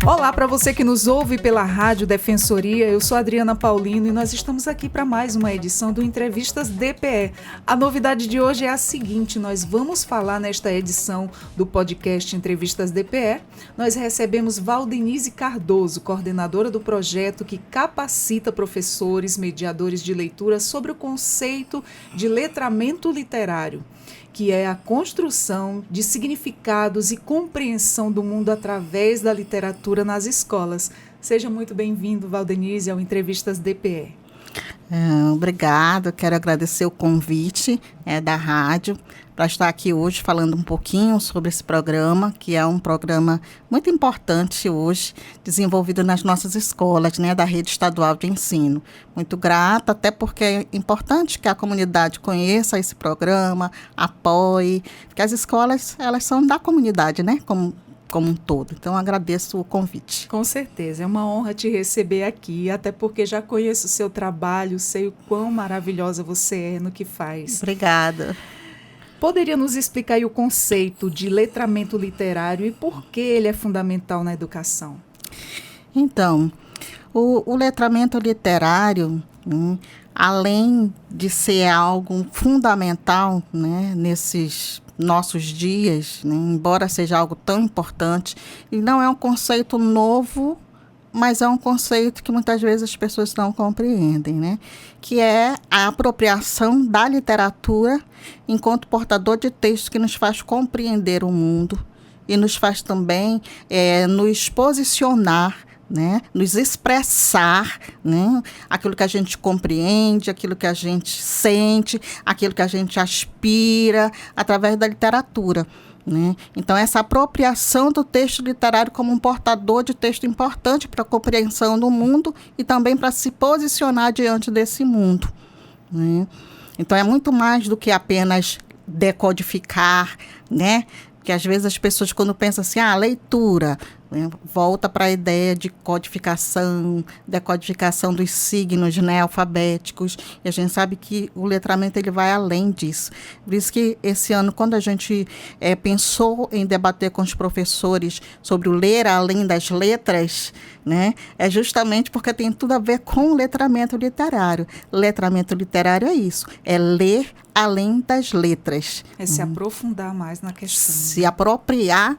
Olá para você que nos ouve pela Rádio Defensoria, eu sou Adriana Paulino e nós estamos aqui para mais uma edição do Entrevistas DPE. A novidade de hoje é a seguinte, nós vamos falar nesta edição do podcast Entrevistas DPE, nós recebemos Valdenise Cardoso, coordenadora do projeto que capacita professores, mediadores de leitura sobre o conceito de letramento literário, que é a construção de significados e compreensão do mundo através da literatura nas escolas. Seja muito bem-vindo, Valdenise, ao Entrevistas DPE. Obrigada, quero agradecer o convite da rádio para estar aqui hoje falando um pouquinho sobre esse programa, que é um programa muito importante hoje, desenvolvido nas nossas escolas, da rede estadual de ensino. Muito grata, até porque é importante que a comunidade conheça esse programa, apoie, porque as escolas, elas são da comunidade, como um todo. Então, agradeço o convite. Com certeza, é uma honra te receber aqui, até porque já conheço o seu trabalho, sei o quão maravilhosa você é no que faz. Obrigada. Poderia nos explicar aí o conceito de letramento literário e por que ele é fundamental na educação? Então, o letramento literário, além de ser algo fundamental, nesses nossos dias, embora seja algo tão importante, e não é um conceito novo, mas é um conceito que muitas vezes as pessoas não compreendem, que é a apropriação da literatura enquanto portador de texto que nos faz compreender o mundo e nos faz também nos posicionar, nos expressar, aquilo que a gente compreende, aquilo que a gente sente, aquilo que a gente aspira através da literatura. Então, essa apropriação do texto literário como um portador de texto importante para a compreensão do mundo e também para se posicionar diante desse mundo. Então, é muito mais do que apenas decodificar, porque às vezes as pessoas, quando pensam assim, leitura, volta para a ideia de codificação, decodificação dos signos alfabéticos, e a gente sabe que o letramento ele vai além disso. Por isso que esse ano, quando a gente pensou em debater com os professores sobre o ler além das letras, é justamente porque tem tudo a ver com o letramento literário. Letramento literário é isso, é ler além das letras. É se aprofundar mais na questão. Se apropriar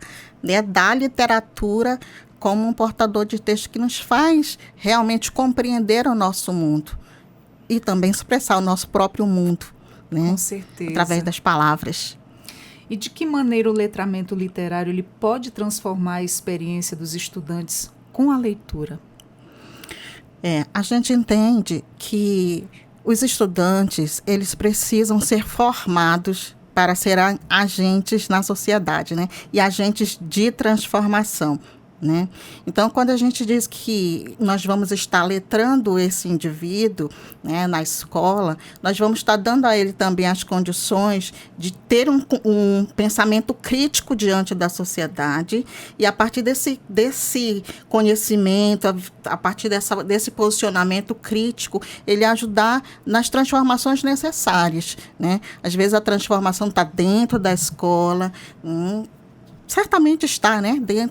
da literatura como um portador de texto que nos faz realmente compreender o nosso mundo e também expressar o nosso próprio mundo, Com certeza. Através das palavras. E de que maneira o letramento literário ele pode transformar a experiência dos estudantes com a leitura? A gente entende que os estudantes, eles precisam ser formados para serem agentes na sociedade, e agentes de transformação. Então, quando a gente diz que nós vamos estar letrando esse indivíduo na escola, nós vamos estar dando a ele também as condições de ter um pensamento crítico diante da sociedade e, a partir desse conhecimento, a partir desse posicionamento crítico, ele ajudar nas transformações necessárias. Às vezes a transformação está dentro da escola, certamente está,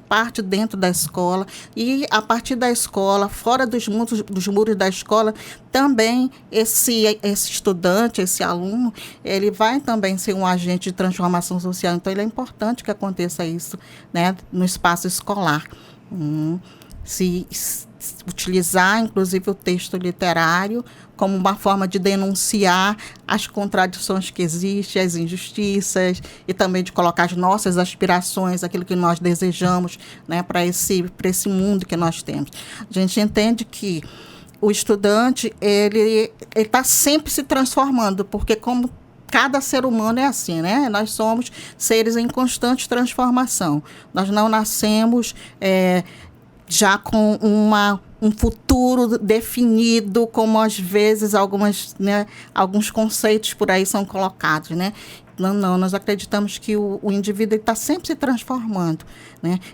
parte dentro da escola, e a partir da escola, fora dos muros da escola, também esse estudante, esse aluno, ele vai também ser um agente de transformação social. Então, ele é importante que aconteça isso, no espaço escolar. Se utilizar, inclusive, o texto literário como uma forma de denunciar as contradições que existem, as injustiças, e também de colocar as nossas aspirações, aquilo que nós desejamos, para esse mundo que nós temos. A gente entende que o estudante ele está sempre se transformando, porque como cada ser humano é assim, nós somos seres em constante transformação. Nós não nascemos já com um futuro definido, como às vezes alguns conceitos por aí são colocados, Não, nós acreditamos que o indivíduo está sempre se transformando,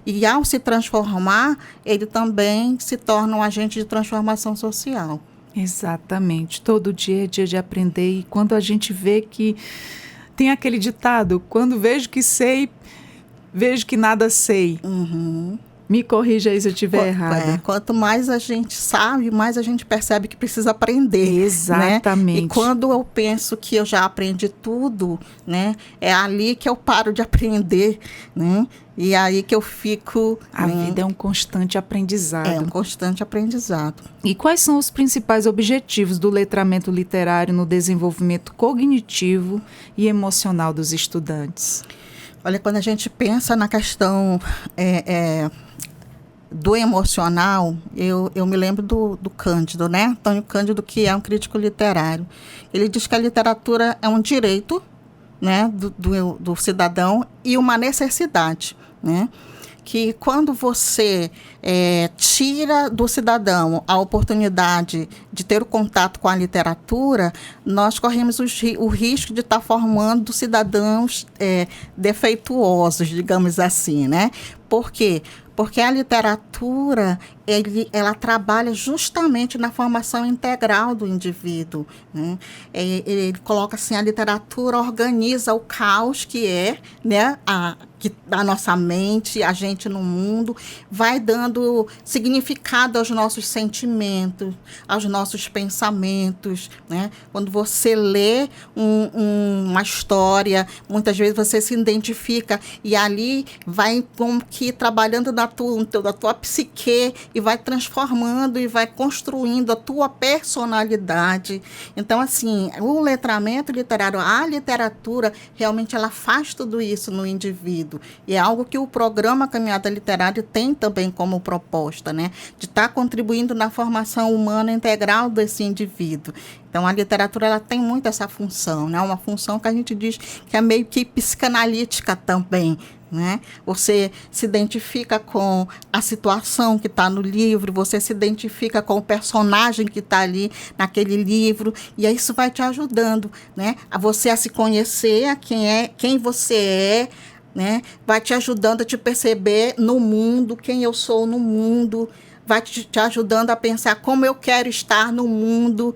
E ao se transformar, ele também se torna um agente de transformação social. Exatamente, todo dia é dia de aprender, e quando a gente vê que tem aquele ditado, quando vejo que sei, vejo que nada sei. Me corrija aí se eu estiver errada. Quanto mais a gente sabe, mais a gente percebe que precisa aprender. Exatamente. Né? E quando eu penso que eu já aprendi tudo, né, é ali que eu paro de aprender, né? E aí que eu fico... A vida é um constante aprendizado. É um constante aprendizado. E quais são os principais objetivos do letramento literário no desenvolvimento cognitivo e emocional dos estudantes? Olha, quando a gente pensa na questão do emocional, eu me lembro do Cândido, né? Antônio Cândido, que é um crítico literário. Ele diz que a literatura é um direito, né, do cidadão e uma necessidade, né? Que quando você tira do cidadão a oportunidade de ter o contato com a literatura, nós corremos o risco de estar formando cidadãos defeituosos, digamos assim, né? Por quê? Porque a literatura, ela trabalha justamente na formação integral do indivíduo, né? Ele coloca assim, a literatura organiza o caos que é, né, a nossa mente, a gente no mundo, vai dando significado aos nossos sentimentos, aos nossos pensamentos, né? Quando você lê uma história, muitas vezes você se identifica e ali vai como que trabalhando da tua psique e vai transformando e vai construindo a tua personalidade. Então, assim, o letramento literário, a literatura, realmente ela faz tudo isso no indivíduo. E é algo que o programa Caminhada Literária tem também como proposta, né? De estar contribuindo na formação humana integral desse indivíduo. Então, a literatura ela tem muito essa função, né? Uma função que a gente diz que é meio que psicanalítica também, né? Você se identifica com a situação que está no livro, você se identifica com o personagem que está ali naquele livro, e aí isso vai te ajudando, né? A você a se conhecer, a quem você é, né? Vai te ajudando a te perceber no mundo, quem eu sou no mundo, vai te ajudando a pensar como eu quero estar no mundo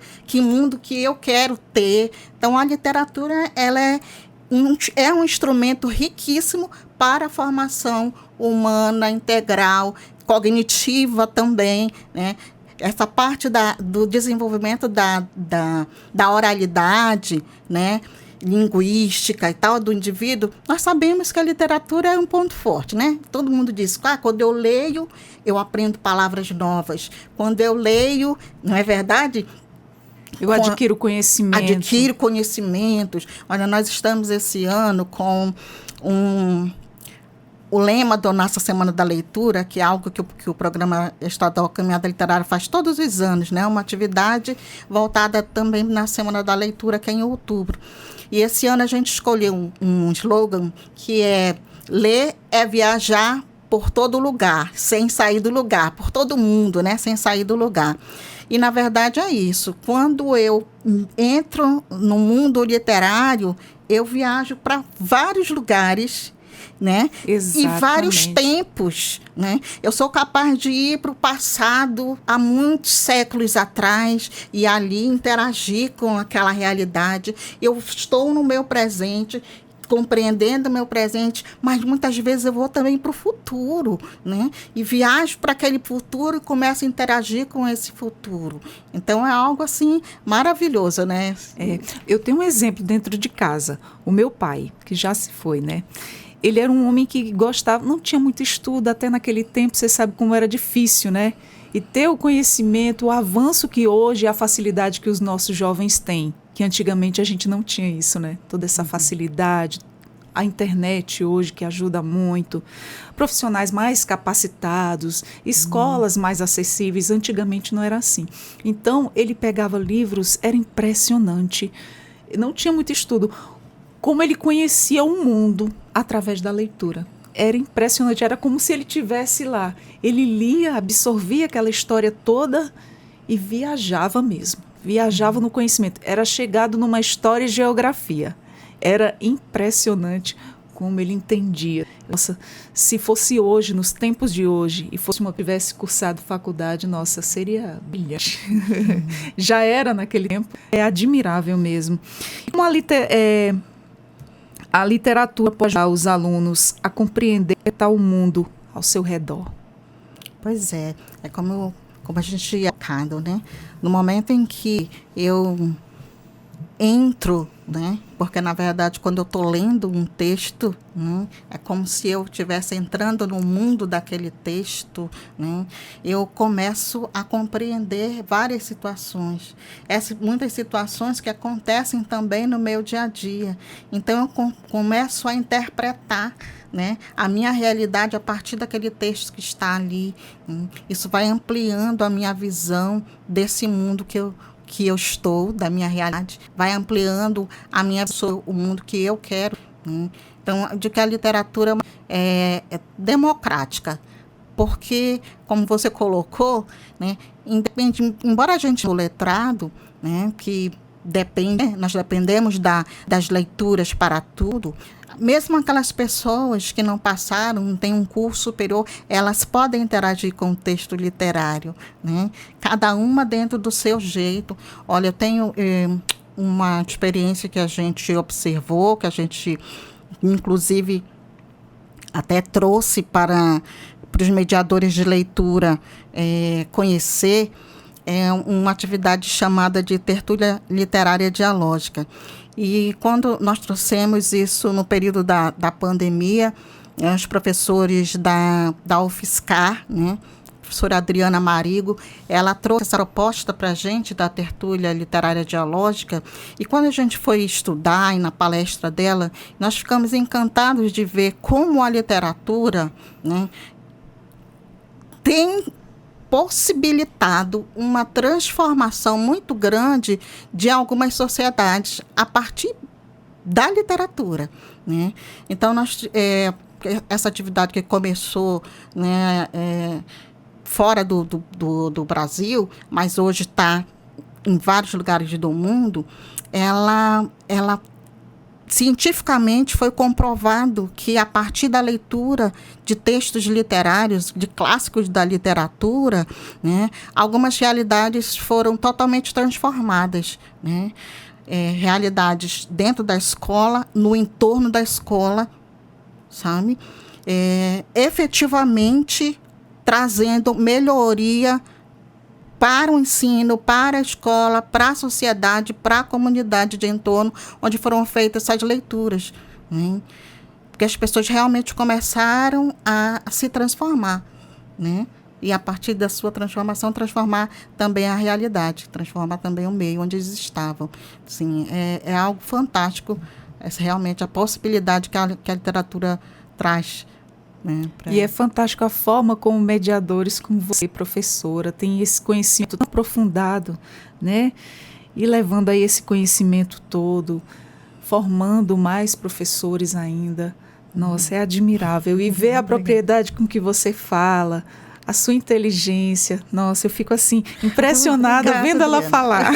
que eu quero ter. Então, a literatura ela é um instrumento riquíssimo para a formação humana integral, cognitiva também, né? Essa parte do desenvolvimento da oralidade, né, linguística e tal, do indivíduo, nós sabemos que a literatura é um ponto forte, né? Todo mundo diz, quando eu leio, eu aprendo palavras novas. Quando eu leio, não é verdade? Eu adquiro conhecimento. Adquiro conhecimentos. Olha, nós estamos esse ano com o lema da nossa Semana da Leitura, que é algo que o Programa Estadual Caminhada Literária faz todos os anos, né? Uma atividade voltada também na Semana da Leitura, que é em outubro. E esse ano a gente escolheu um slogan que é ler é viajar por todo lugar, sem sair do lugar, por todo mundo, né? Sem sair do lugar. E, na verdade, é isso. Quando eu entro no mundo literário, eu viajo para vários lugares, né? Exatamente. E vários tempos, né? Eu sou capaz de ir para o passado, há muitos séculos atrás, e ali interagir com aquela realidade. Eu estou no meu presente, compreendendo o meu presente, mas muitas vezes eu vou também para o futuro, né? E viajo para aquele futuro e começo a interagir com esse futuro. Então, é algo, assim, maravilhoso, né? Eu tenho um exemplo dentro de casa. O meu pai, que já se foi, né? Ele era um homem que gostava, não tinha muito estudo, até naquele tempo, você sabe como era difícil, né? E ter o conhecimento, o avanço que hoje, a facilidade que os nossos jovens têm, que antigamente a gente não tinha isso, né? Toda essa facilidade, a internet hoje que ajuda muito, profissionais mais capacitados, escolas mais acessíveis, antigamente não era assim. Então, ele pegava livros, era impressionante, não tinha muito estudo, como ele conhecia o mundo através da leitura. Era impressionante, era como se ele estivesse lá. Ele lia, absorvia aquela história toda e viajava mesmo. Viajava no conhecimento. Era chegado numa história e geografia. Era impressionante como ele entendia. Nossa, se fosse hoje, nos tempos de hoje, e tivesse cursado faculdade, nossa, seria brilhante. Já era naquele tempo. É admirável mesmo. Como a literatura pode ajudar os alunos a compreender o mundo ao seu redor. Pois é como a gente ia falando, né? No momento em que eu entro, né? Porque, na verdade, quando eu estou lendo um texto, né, é como se eu estivesse entrando no mundo daquele texto, né? Eu começo a compreender várias situações. Muitas situações que acontecem também no meu dia a dia. Então, eu começo a interpretar, né, a minha realidade a partir daquele texto que está ali. Isso vai ampliando a minha visão desse mundo que eu estou, da minha realidade, vai ampliando a minha visão, o mundo que eu quero. Então, de que a literatura é democrática, porque, como você colocou, né, embora a gente seja letrado, né, que nós dependemos das leituras para tudo, mesmo aquelas pessoas que não passaram, não têm um curso superior, elas podem interagir com o texto literário, né? Cada uma dentro do seu jeito. Olha, eu tenho uma experiência que a gente observou, que a gente, inclusive, até trouxe para os mediadores de leitura conhecer, uma atividade chamada de tertúlia literária dialógica. E quando nós trouxemos isso no período da pandemia, os professores da UFSCar, né, a professora Adriana Marigo, ela trouxe essa proposta para a gente da tertúlia literária dialógica, e quando a gente foi estudar, e na palestra dela, nós ficamos encantados de ver como a literatura, né, tem possibilitado uma transformação muito grande de algumas sociedades a partir da literatura, né? Então, essa atividade que começou, né, fora do Brasil, mas hoje está em vários lugares do mundo, ela cientificamente foi comprovado que, a partir da leitura de textos literários, de clássicos da literatura, né, algumas realidades foram totalmente transformadas, né? Realidades dentro da escola, no entorno da escola, sabe? Efetivamente trazendo melhoria para o ensino, para a escola, para a sociedade, para a comunidade de entorno, onde foram feitas essas leituras, né? Porque as pessoas realmente começaram a se transformar, né? E, a partir da sua transformação, transformar também a realidade, transformar também o meio onde eles estavam. Assim, é algo fantástico, realmente, a possibilidade que a literatura traz. E é fantástico a forma como mediadores, como você, professora, tem esse conhecimento tão aprofundado, né? E levando aí esse conhecimento todo, formando mais professores ainda. Nossa, é admirável. E ver a propriedade com que você fala, a sua inteligência. Nossa, eu fico assim, impressionada. Obrigada, vendo ela falar.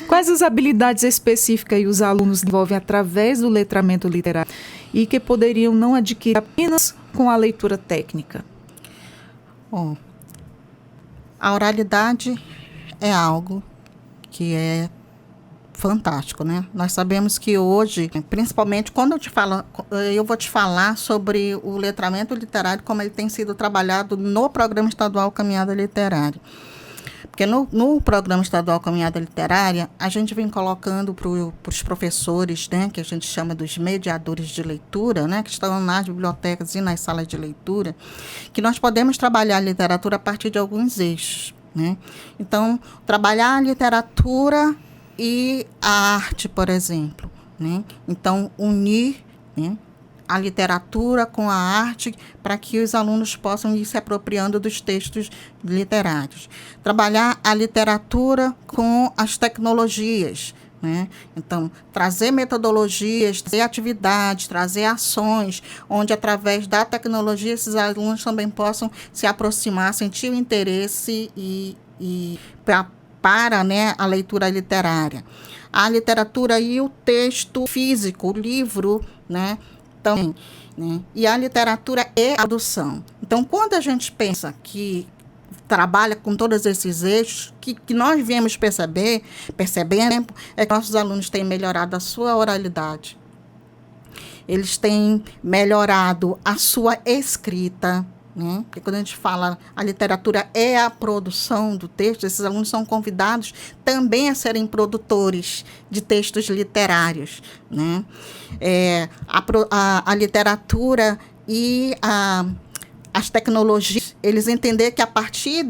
Quais as habilidades específicas que os alunos desenvolvem através do letramento literário e que poderiam não adquirir apenas com a leitura técnica? Bom, a oralidade é algo que é fantástico, né? Nós sabemos que hoje, principalmente quando eu vou te falar sobre o letramento literário, como ele tem sido trabalhado no Programa Estadual Caminhada Literária. Porque no Programa Estadual Caminhada Literária, a gente vem colocando para os professores, né, que a gente chama dos mediadores de leitura, né, que estão nas bibliotecas e nas salas de leitura, que nós podemos trabalhar a literatura a partir de alguns eixos, né? Então, trabalhar a literatura e a arte, por exemplo, né? Então, unir, né, a literatura com a arte para que os alunos possam ir se apropriando dos textos literários. Trabalhar a literatura com as tecnologias, né? Então, trazer metodologias, trazer atividades, trazer ações, onde, através da tecnologia, esses alunos também possam se aproximar, sentir o interesse para, né, a leitura literária. A literatura e o texto físico, o livro, né, também, né? E a literatura e a tradução. Então, quando a gente pensa que trabalha com todos esses eixos, que nós viemos percebendo, é que nossos alunos têm melhorado a sua oralidade, eles têm melhorado a sua escrita, né? Porque quando a gente fala a literatura é a produção do texto, esses alunos são convidados também a serem produtores de textos literários, né? A literatura e as tecnologias, eles entenderem que a partir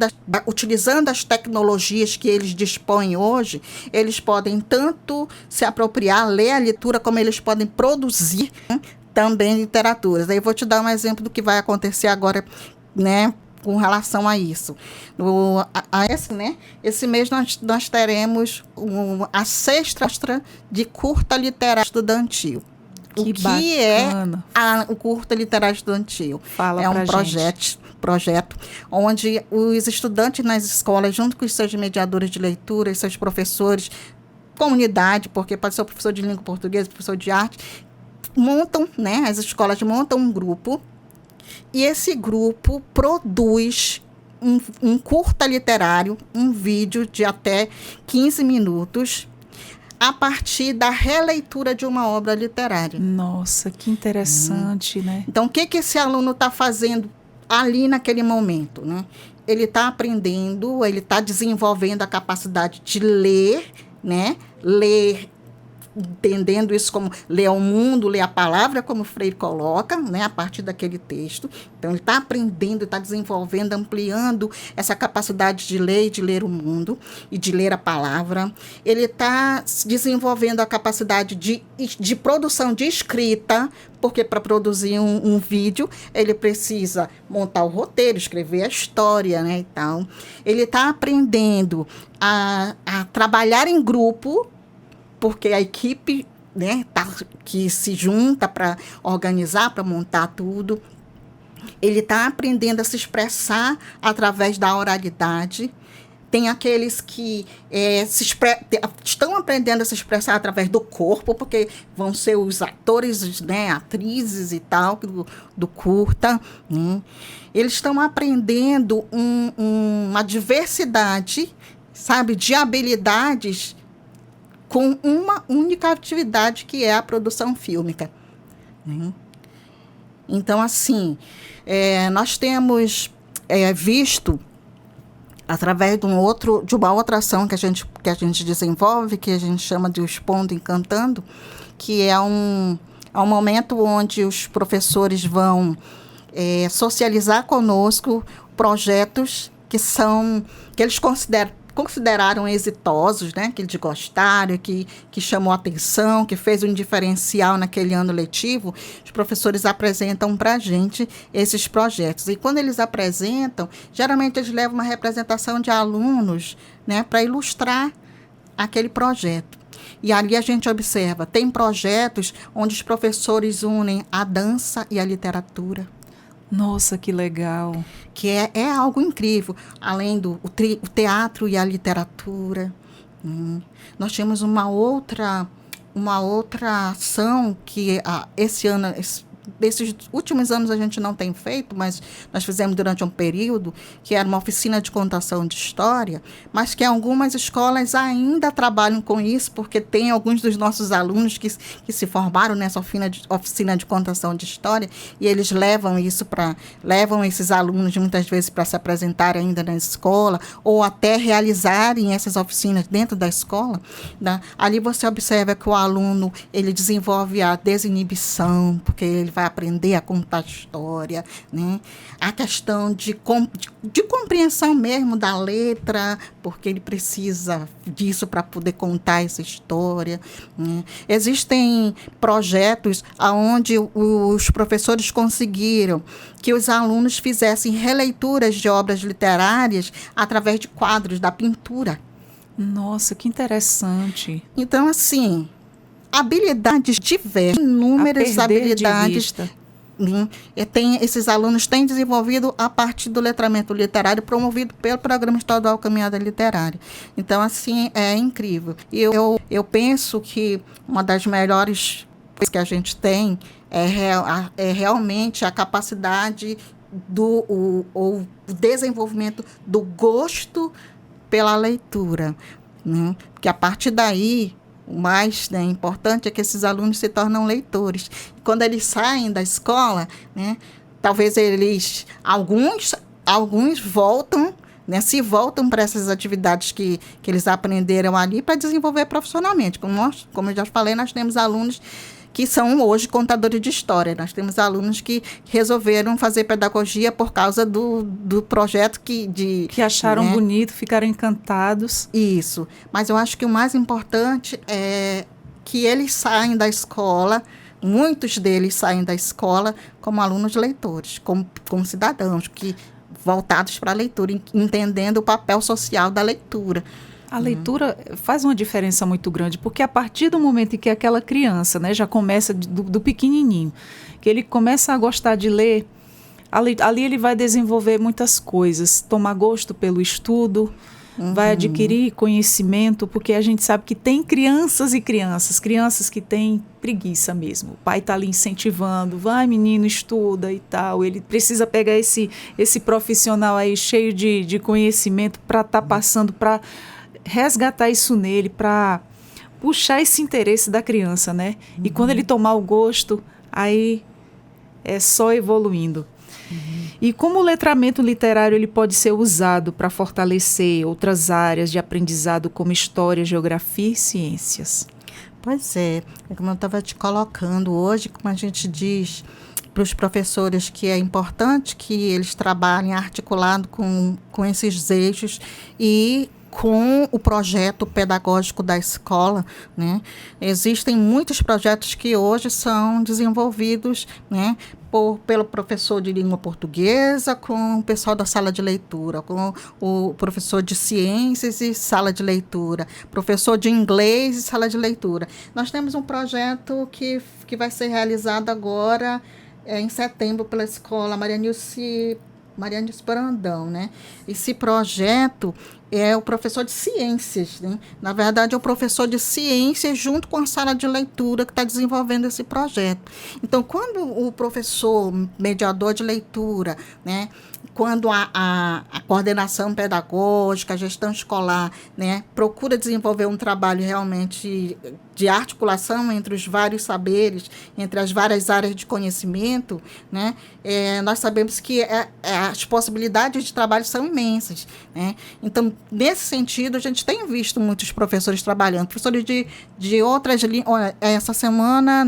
utilizando as tecnologias que eles dispõem hoje, eles podem tanto se apropriar, ler a leitura, como eles podem produzir, né, também literaturas. Aí eu vou te dar um exemplo do que vai acontecer agora, né, com relação a isso. Esse mês nós teremos a sexta de curta literária estudantil. Que bacana. O curta literário estudantil? Fala é um pra projeto onde os estudantes nas escolas, junto com os seus mediadores de leitura, os seus professores, comunidade, porque pode ser o professor de língua portuguesa, professor de arte, montam, né, as escolas montam um grupo, e esse grupo produz um curta literário, um vídeo de até 15 minutos, a partir da releitura de uma obra literária. Nossa, que interessante, né? Então, o que esse aluno está fazendo ali naquele momento, né? Ele está aprendendo, ele está desenvolvendo a capacidade de ler, né? Ler, entendendo isso como ler ao mundo, ler a palavra, como o Freire coloca, né, a partir daquele texto. Então, ele está aprendendo, está desenvolvendo, ampliando essa capacidade de ler e de ler o mundo e de ler a palavra. Ele está desenvolvendo a capacidade de produção de escrita, porque para produzir um vídeo, ele precisa montar o roteiro, escrever a história, né, e tal. Ele está aprendendo a trabalhar em grupo, porque a equipe, né, que se junta para organizar, para montar tudo. Ele está aprendendo a se expressar através da oralidade. Tem aqueles que estão aprendendo a se expressar através do corpo, porque vão ser os atores, né, atrizes e tal, do curta. Né? Eles estão aprendendo uma diversidade, sabe, de habilidades com uma única atividade, que é a produção fílmica. Né? Então, assim, nós temos visto, através de uma outra ação que a gente desenvolve, que a gente chama de Expondo Encantando, que é um momento onde os professores vão socializar conosco projetos que eles consideraram exitosos, né, que eles gostaram, que chamou atenção, que fez um diferencial naquele ano letivo. Os professores apresentam para a gente esses projetos. E quando eles apresentam, geralmente eles levam uma representação de alunos, né, para ilustrar aquele projeto. E ali a gente observa, tem projetos onde os professores unem a dança e a literatura. Nossa, que legal. Que é algo incrível, além do o teatro e a literatura. Nós tínhamos uma outra ação que esse ano, esses últimos anos a gente não tem feito, mas nós fizemos durante um período, que era uma oficina de contação de história, mas que algumas escolas ainda trabalham com isso, porque tem alguns dos nossos alunos que se formaram nessa oficina de contação de história, e eles levam esses alunos muitas vezes para se apresentarem ainda na escola, ou até realizarem essas oficinas dentro da escola. Né? Ali você observa que o aluno, ele desenvolve a desinibição, porque ele vai aprender a contar história, né? A questão de compreensão mesmo da letra, porque ele precisa disso para poder contar essa história. Né? Existem projetos onde os professores conseguiram que os alunos fizessem releituras de obras literárias através de quadros da pintura. Nossa, que interessante. Então, assim, habilidades diversas, inúmeras habilidades. Esses alunos têm desenvolvido a partir do letramento literário promovido pelo Programa Estadual Caminhada Literária. Então, assim, é incrível. E eu penso que uma das melhores coisas que a gente tem é realmente a capacidade o desenvolvimento do gosto pela leitura. Né? Porque a partir daí, o mais, né, importante é que esses alunos se tornam leitores. Quando eles saem da escola, né, talvez alguns voltam, né, se voltam para essas atividades que eles aprenderam ali para desenvolver profissionalmente. Como eu já falei, nós temos alunos que são hoje contadores de história. Nós temos alunos que resolveram fazer pedagogia por causa do projeto que acharam, né, bonito, ficaram encantados. Isso. Mas eu acho que o mais importante é que eles saem da escola, muitos deles saem da escola como alunos leitores, como cidadãos voltados para a leitura, entendendo o papel social da leitura. A leitura faz uma diferença muito grande, porque a partir do momento em que aquela criança, né, já começa do pequenininho, que ele começa a gostar de ler, ali ele vai desenvolver muitas coisas, tomar gosto pelo estudo, vai adquirir conhecimento, porque a gente sabe que tem crianças e crianças que têm preguiça mesmo. O pai está ali incentivando, vai menino, estuda e tal. Ele precisa pegar esse profissional aí cheio de conhecimento para estar passando, para resgatar isso nele, para puxar esse interesse da criança, né? E quando ele tomar o gosto, aí é só evoluindo. E como o letramento literário ele pode ser usado para fortalecer outras áreas de aprendizado como história, geografia e ciências? Pois é, como eu estava te colocando hoje, como a gente diz para os professores que é importante que eles trabalhem articulado com esses eixos e com o projeto pedagógico da escola, né? Existem muitos projetos que hoje são desenvolvidos, né, pelo professor de língua portuguesa, com o pessoal da sala de leitura, com o professor de ciências e sala de leitura, professor de inglês e sala de leitura. Nós temos um projeto que vai ser realizado agora em setembro pela escola Marianilce Brandão, né? Esse projeto é o professor de ciências, né? Na verdade, é o professor de ciências junto com a sala de leitura que está desenvolvendo esse projeto. Então, quando o professor mediador de leitura, né, quando a coordenação pedagógica, a gestão escolar, né, procura desenvolver um trabalho realmente de articulação entre os vários saberes, entre as várias áreas de conhecimento, né, nós sabemos que as possibilidades de trabalho são imensas, né? Então, nesse sentido, a gente tem visto muitos professores trabalhando, professores de outras línguas. Essa semana,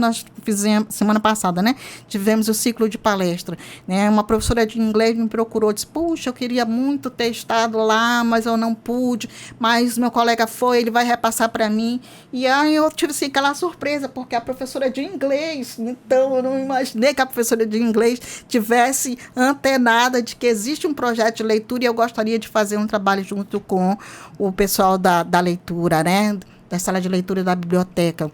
semana passada, né, tivemos o ciclo de palestra, né? Uma professora de inglês me procurou, disse, puxa, eu queria muito ter estado lá, mas eu não pude, mas meu colega foi, ele vai repassar para mim. E aí eu tive assim, aquela surpresa, porque a professora de inglês, então eu não imaginei que a professora de inglês tivesse antenada de que existe um projeto de leitura e eu gostaria de fazer um trabalho junto com o pessoal da leitura, né, da sala de leitura da biblioteca.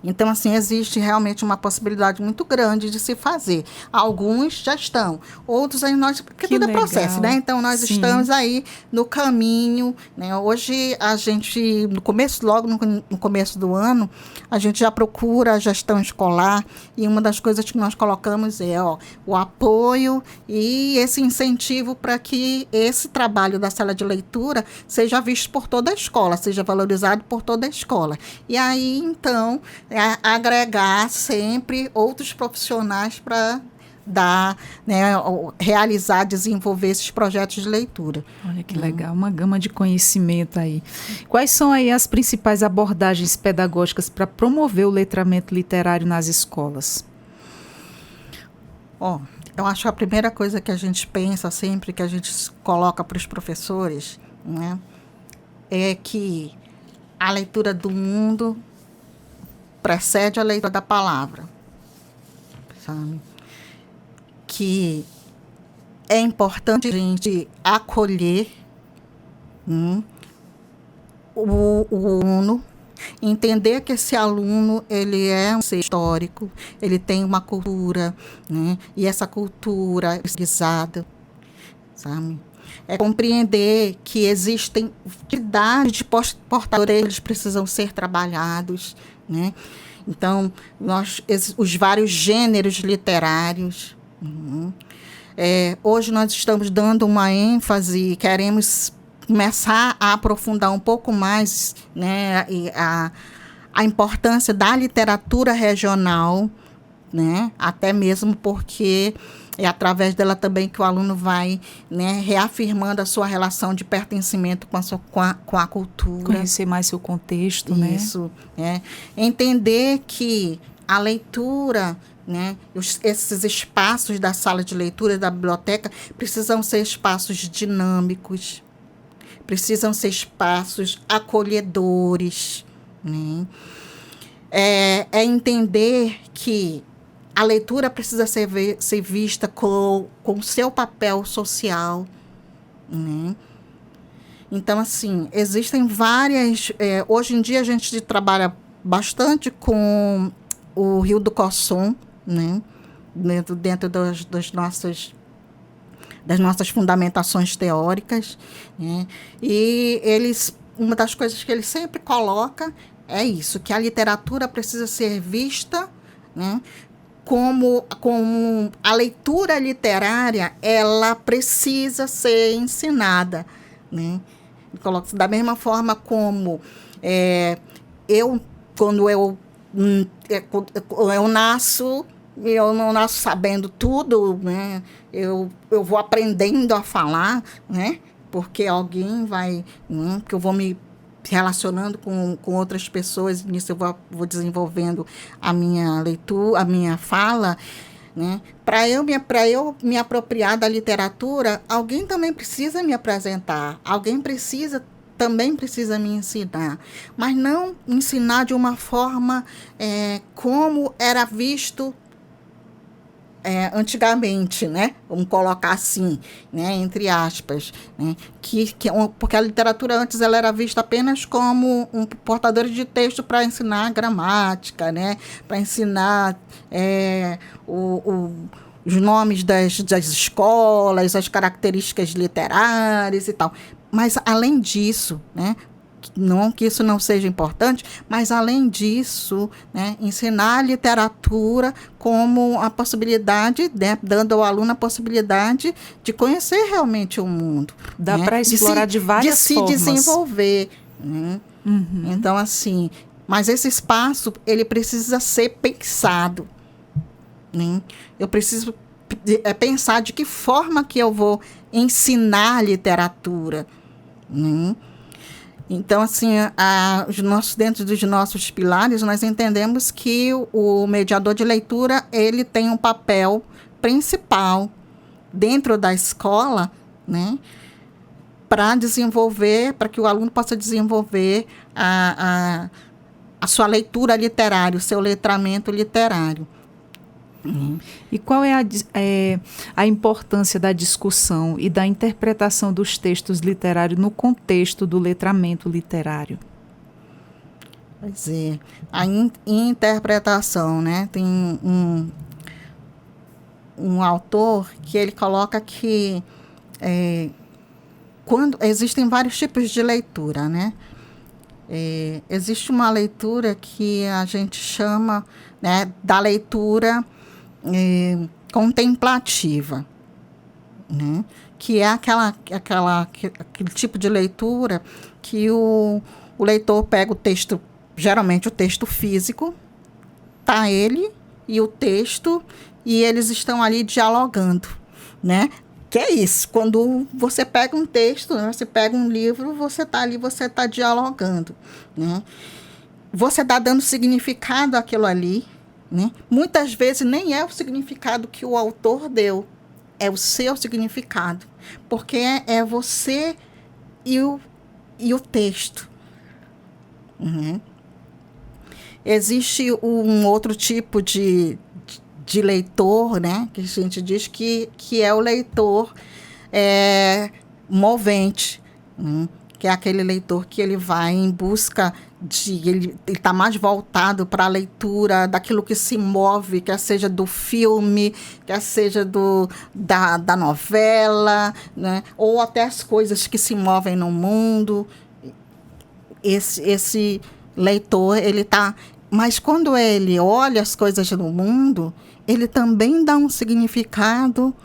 Então, assim, existe realmente uma possibilidade muito grande de se fazer. Alguns já estão, outros aí porque tudo é processo, né? Então, nós estamos aí no caminho, né? Hoje, a gente, logo no começo do ano, a gente já procura a gestão escolar e uma das coisas que nós colocamos é o apoio e esse incentivo para que esse trabalho da sala de leitura seja visto por toda a escola, seja valorizado por toda a escola. E aí, então, agregar sempre outros profissionais para dar, né, realizar, desenvolver esses projetos de leitura. Olha que legal, uma gama de conhecimento aí. Quais são aí as principais abordagens pedagógicas para promover o letramento literário nas escolas? Eu acho que a primeira coisa que a gente pensa sempre, que a gente coloca para os professores, né, é que a leitura do mundo precede a leitura da palavra, sabe? Que é importante a gente acolher o aluno, entender que esse aluno ele é um ser histórico, ele tem uma cultura, né? E essa cultura é pesquisada, sabe? É compreender que existem atividades de portadores, eles precisam ser trabalhados, né? Então, os vários gêneros literários. Hoje nós estamos dando uma ênfase, queremos começar a aprofundar um pouco mais, né, a importância da literatura regional, né? Até mesmo porque É através dela também que o aluno vai, né, reafirmando a sua relação de pertencimento com a cultura. Conhecer mais seu contexto, né? Isso, entender que a leitura, né, esses espaços da sala de leitura, da biblioteca, precisam ser espaços dinâmicos, precisam ser espaços acolhedores, né? É entender que a leitura precisa ser vista com o seu papel social, né? Então, assim, existem várias... hoje em dia a gente trabalha bastante com o Rio do Coçom, né? Dentro das nossas fundamentações teóricas, né? E uma das coisas que ele sempre coloca é isso, que a literatura precisa ser vista, né, como a leitura literária, ela precisa ser ensinada, né? Da mesma forma como quando eu nasço, eu não nasço sabendo tudo, né? Eu vou aprendendo a falar, né? Porque alguém vai, né? Que eu vou me relacionando com outras pessoas, nisso eu vou desenvolvendo a minha leitura, a minha fala, né? Para eu me apropriar da literatura, alguém também precisa me apresentar, também precisa me ensinar, mas não ensinar de uma forma como era visto antigamente, né? Vamos colocar assim, né? Entre aspas, né? Porque a literatura antes ela era vista apenas como um portador de texto para ensinar gramática, né? Para ensinar os nomes das escolas, as características literárias e tal. Mas, além disso, né? Não que isso não seja importante, mas, além disso, né, ensinar a literatura como a possibilidade, né, dando ao aluno a possibilidade de conhecer realmente o mundo. Dá, né, para explorar de várias formas. De se desenvolver. Né? Uhum. Então, assim, mas esse espaço, ele precisa ser pensado. Né? Eu preciso pensar de que forma que eu vou ensinar literatura. Né? Então, assim, dentro dos nossos pilares, nós entendemos que o mediador de leitura, ele tem um papel principal dentro da escola, né, para que o aluno possa desenvolver a sua leitura literária, o seu letramento literário. Uhum. E qual é a importância da discussão e da interpretação dos textos literários no contexto do letramento literário? Pois é, a interpretação, né? Tem um autor que ele coloca que quando existem vários tipos de leitura, né? Existe uma leitura que a gente chama, né, da leitura contemplativa, né? Que é aquele tipo de leitura que o leitor pega o texto, geralmente o texto físico, tá ele e o texto, e eles estão ali dialogando, né? Que é isso, quando você pega um texto, né, você pega um livro, você está ali, você está dialogando, né? Você está dando significado àquilo ali, né? Muitas vezes nem é o significado que o autor deu, é o seu significado, porque é você e o texto. Uhum. Existe um outro tipo de leitor, né? Que a gente diz que é o leitor movente, que é aquele leitor que ele vai em busca ele está mais voltado para a leitura daquilo que se move, quer seja do filme, quer seja da novela, né? Ou até as coisas que se movem no mundo. Esse leitor, ele está... Mas quando ele olha as coisas no mundo, ele também dá um significado,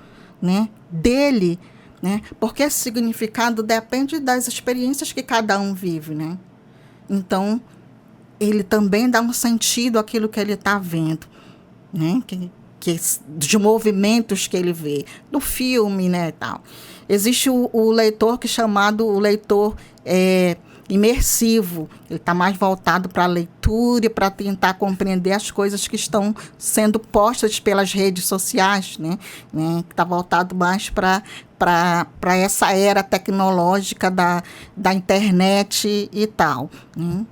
né, dele, né? Porque esse significado depende das experiências que cada um vive, né? Então, ele também dá um sentido àquilo que ele está vendo, né? de movimentos que ele vê, do filme, né, e tal. Existe o leitor que é chamado o leitor imersivo. Ele está mais voltado para a leitura e para tentar compreender as coisas que estão sendo postas pelas redes sociais, né? Que está voltado mais para essa era tecnológica da internet e tal, né?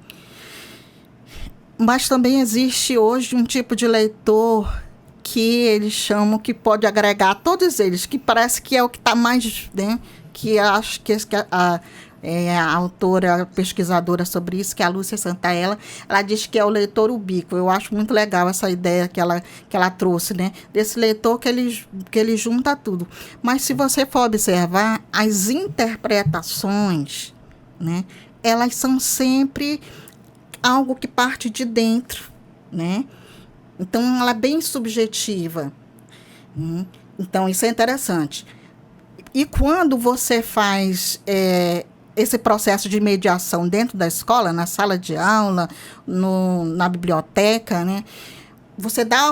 Mas também existe hoje um tipo de leitor que eles chamam que pode agregar todos eles, que parece que é o que está mais, né? Que acho que a autora pesquisadora sobre isso, que é a Lúcia Santaella, ela diz que é o leitor ubíquo. Eu acho muito legal essa ideia que ela trouxe, né? Desse leitor que ele junta tudo. Mas se você for observar, as interpretações, né? Elas são sempre algo que parte de dentro, né? Então, ela é bem subjetiva. Então, isso é interessante. E quando você faz esse processo de mediação dentro da escola, na sala de aula, na biblioteca, né, você dá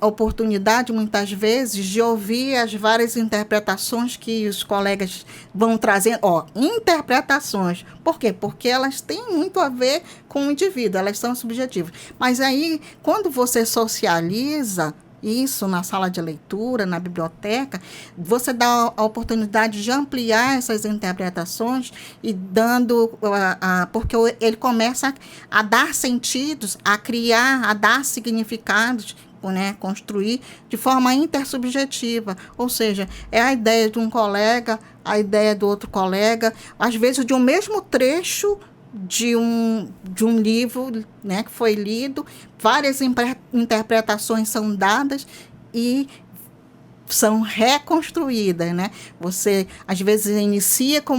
a oportunidade, muitas vezes, de ouvir as várias interpretações que os colegas vão trazendo. Interpretações. Por quê? Porque elas têm muito a ver com o indivíduo, elas são subjetivas. Mas aí, quando você socializa isso na sala de leitura, na biblioteca, você dá a oportunidade de ampliar essas interpretações e dando, porque ele começa a dar sentidos, a criar, a dar significados, né, construir de forma intersubjetiva, ou seja, é a ideia de um colega, a ideia do outro colega, às vezes de um mesmo trecho de um livro, né, que foi lido, várias interpretações são dadas e são reconstruídas, né? Você, às vezes, inicia com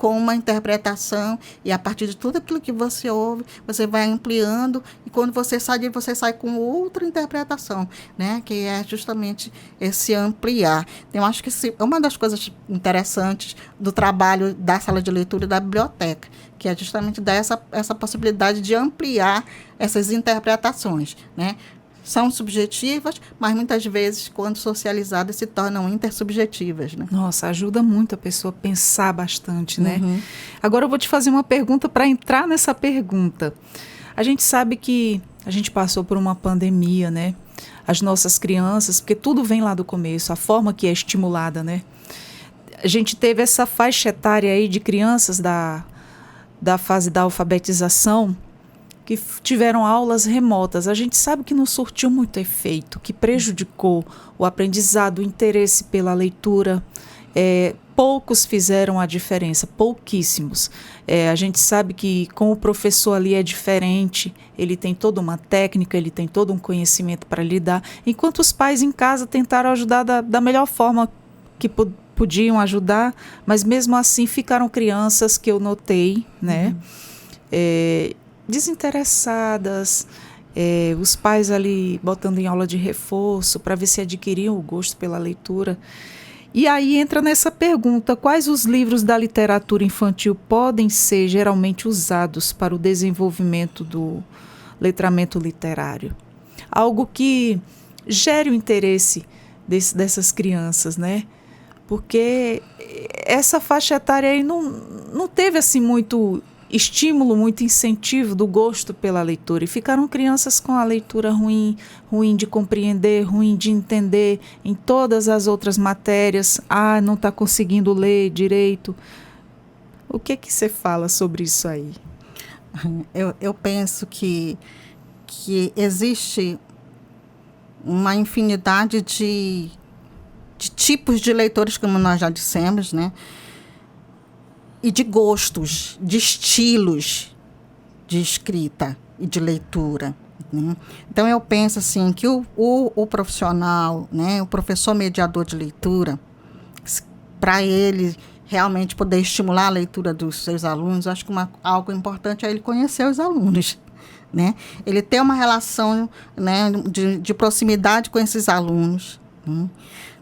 uma interpretação e, a partir de tudo aquilo que você ouve, você vai ampliando e, quando você sai com outra interpretação, né? Que é justamente esse ampliar. Eu acho que é uma das coisas interessantes do trabalho da sala de leitura e da biblioteca, que é justamente dar essa possibilidade de ampliar essas interpretações, né? São subjetivas, mas muitas vezes, quando socializadas, se tornam intersubjetivas, né? Nossa, ajuda muito a pessoa a pensar bastante, né? Agora eu vou te fazer uma pergunta para entrar nessa pergunta. A gente sabe que a gente passou por uma pandemia, né? As nossas crianças, porque tudo vem lá do começo, a forma que é estimulada, né? A gente teve essa faixa etária aí de crianças da fase da alfabetização, que tiveram aulas remotas. A gente sabe que não surtiu muito efeito, que prejudicou o aprendizado, o interesse pela leitura. Poucos fizeram a diferença, pouquíssimos. A gente sabe que com o professor ali é diferente, ele tem toda uma técnica, ele tem todo um conhecimento para lidar, enquanto os pais em casa tentaram ajudar da melhor forma que podiam ajudar, mas mesmo assim ficaram crianças que eu notei, né? Desinteressadas, os pais ali botando em aula de reforço para ver se adquiriam o gosto pela leitura. E aí entra nessa pergunta: quais os livros da literatura infantil podem ser geralmente usados para o desenvolvimento do letramento literário? Algo que gere o interesse dessas crianças, né? Porque essa faixa etária aí não teve assim muito estímulo, muito incentivo do gosto pela leitura, e ficaram crianças com a leitura ruim de compreender, ruim de entender em todas as outras matérias. Não está conseguindo ler direito. O que você fala sobre isso aí? Eu penso que existe uma infinidade de tipos de leitores, como nós já dissemos, né? E de gostos, de estilos de escrita e de leitura, né? Então, eu penso assim, que o profissional, né, o professor mediador de leitura, para ele realmente poder estimular a leitura dos seus alunos, acho que algo importante é ele conhecer os alunos, né? Ele ter uma relação, né, de proximidade com esses alunos, né?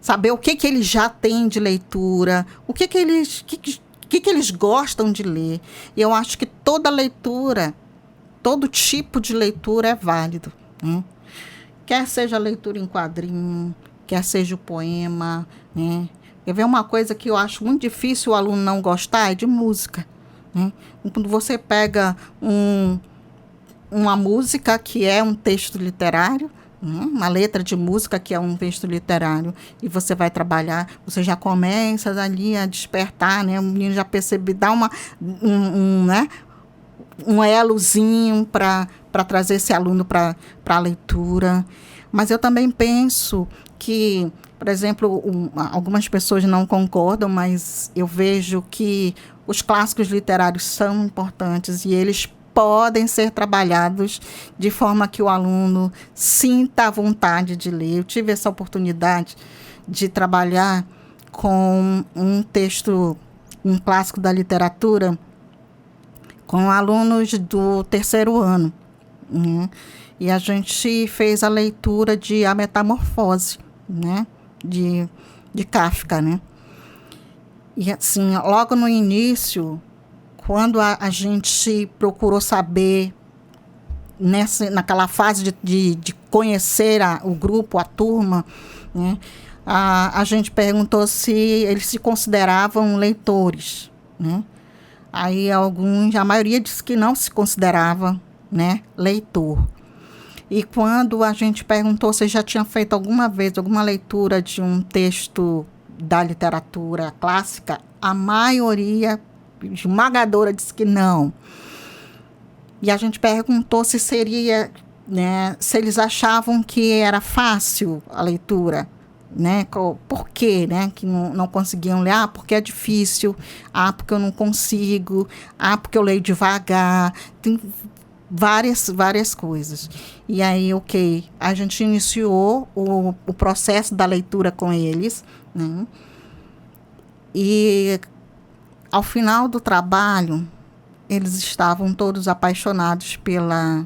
Saber o que eles já têm de leitura, o que eles gostam de ler. E eu acho que toda leitura, todo tipo de leitura é válido, né? Quer seja a leitura em quadrinho, quer seja o poema, né? Quer ver uma coisa que eu acho muito difícil o aluno não gostar? É de música, né? Quando você pega uma música que é um texto literário, uma letra de música que é um texto literário, e você vai trabalhar, você já começa ali a despertar, né? O menino já percebe, dá né? Um elozinho para trazer esse aluno para a leitura. Mas eu também penso que, por exemplo, algumas pessoas não concordam, mas eu vejo que os clássicos literários são importantes e eles podem ser trabalhados de forma que o aluno sinta a vontade de ler. Eu tive essa oportunidade de trabalhar com um texto, um clássico da literatura, com alunos do 3º ano. E a gente fez a leitura de A Metamorfose, né? de Kafka, né? E assim, logo no início, quando a gente procurou saber, naquela fase de conhecer o grupo, a turma, né? A gente perguntou se eles se consideravam leitores, né? Aí a maioria disse que não se considerava, né, leitor. E quando a gente perguntou se já tinha feito alguma vez alguma leitura de um texto da literatura clássica, a maioria esmagadora disse que não. E a gente perguntou se seria, né, se eles achavam que era fácil a leitura, né? Por quê, né, que não conseguiam ler? Porque é difícil. Porque eu não consigo. Porque eu leio devagar. Tem várias coisas. E aí, a gente iniciou o processo da leitura com eles, né? E ao final do trabalho, eles estavam todos apaixonados pela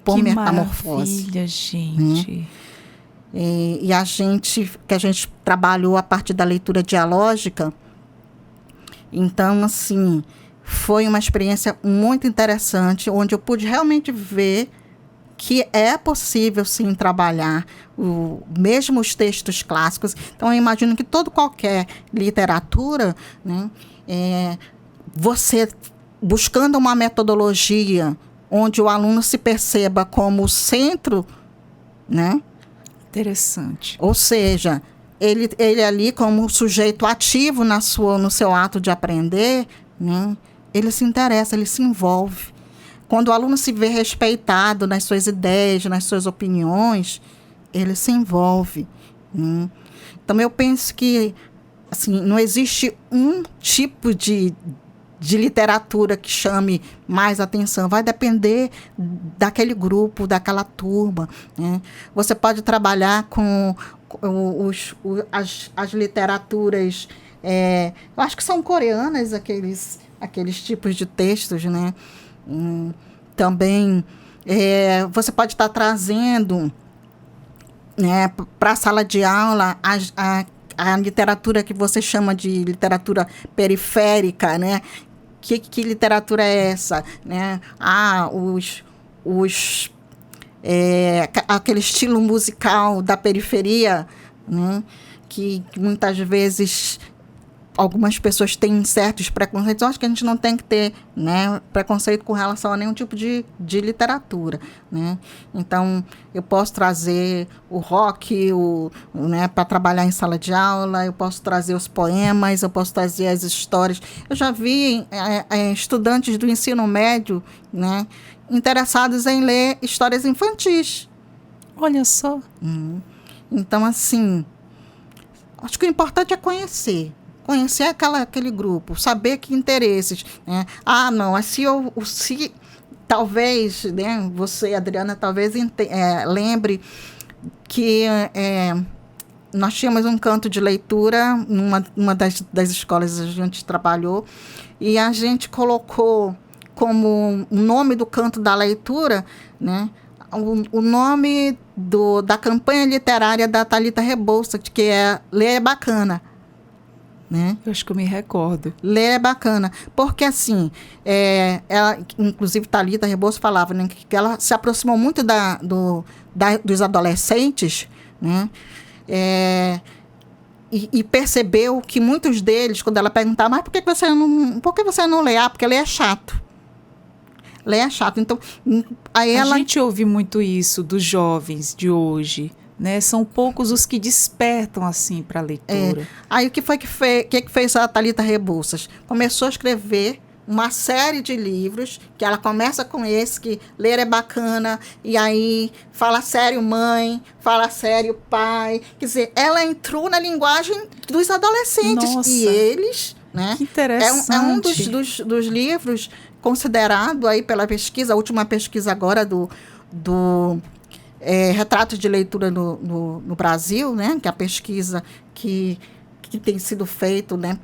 Metamorfose. Que maravilha, gente! E a gente trabalhou a partir da leitura dialógica. Então, assim, foi uma experiência muito interessante, onde eu pude realmente ver que é possível, sim, trabalhar mesmo os textos clássicos. Então, eu imagino que qualquer literatura, né, você buscando uma metodologia onde o aluno se perceba como o centro, né? Interessante. Ou seja, ele ali como sujeito ativo no seu ato de aprender, né? Ele se interessa, ele se envolve. Quando o aluno se vê respeitado nas suas ideias, nas suas opiniões, ele se envolve, né? Então, eu penso que assim, não existe um tipo de literatura que chame mais atenção. Vai depender daquele grupo, daquela turma, né? Você pode trabalhar com as literaturas, eu acho que são coreanas, aqueles tipos de textos, né? Também você pode estar trazendo, né, para a sala de aula a literatura que você chama de literatura periférica, né? Que literatura é essa, né? Aquele estilo musical da periferia, né? Que muitas vezes algumas pessoas têm certos preconceitos. Eu acho que a gente não tem que ter, né, preconceito com relação a nenhum tipo de literatura, né? Então, eu posso trazer o rock, né, para trabalhar em sala de aula, eu posso trazer os poemas, eu posso trazer as histórias. Eu já vi estudantes do ensino médio, né, interessados em ler histórias infantis. Olha só. Então, assim, acho que o importante é conhecer aquele grupo, saber que interesses, né? Não, se talvez, né, você, Adriana, talvez lembre que nós tínhamos um canto de leitura numa das escolas que a gente trabalhou, e a gente colocou como nome do canto da leitura, né, o nome da campanha literária da Thalita Rebouças, que é Ler é Bacana. né? Eu acho que eu me recordo. Ler é bacana, porque assim, ela, inclusive Thalita Rebouças falava, né, que ela se aproximou muito dos adolescentes, né? E percebeu que muitos deles, quando ela perguntava, mas por que você não lê? Ah, porque ler é chato. Ler é chato. Então, aí A gente ouve muito isso dos jovens de hoje, né? São poucos os que despertam assim para a leitura. Aí o que fez a Thalita Rebouças? Começou a escrever uma série de livros, que ela começa com esse, que ler é bacana, e aí fala sério mãe, fala sério pai. Quer dizer, ela entrou na linguagem dos adolescentes. Nossa, e eles, né? Que interessante. É um dos livros considerado aí pela pesquisa, a última pesquisa agora do Retrato de Leitura no Brasil, né? Que é a pesquisa que tem sido feita, né,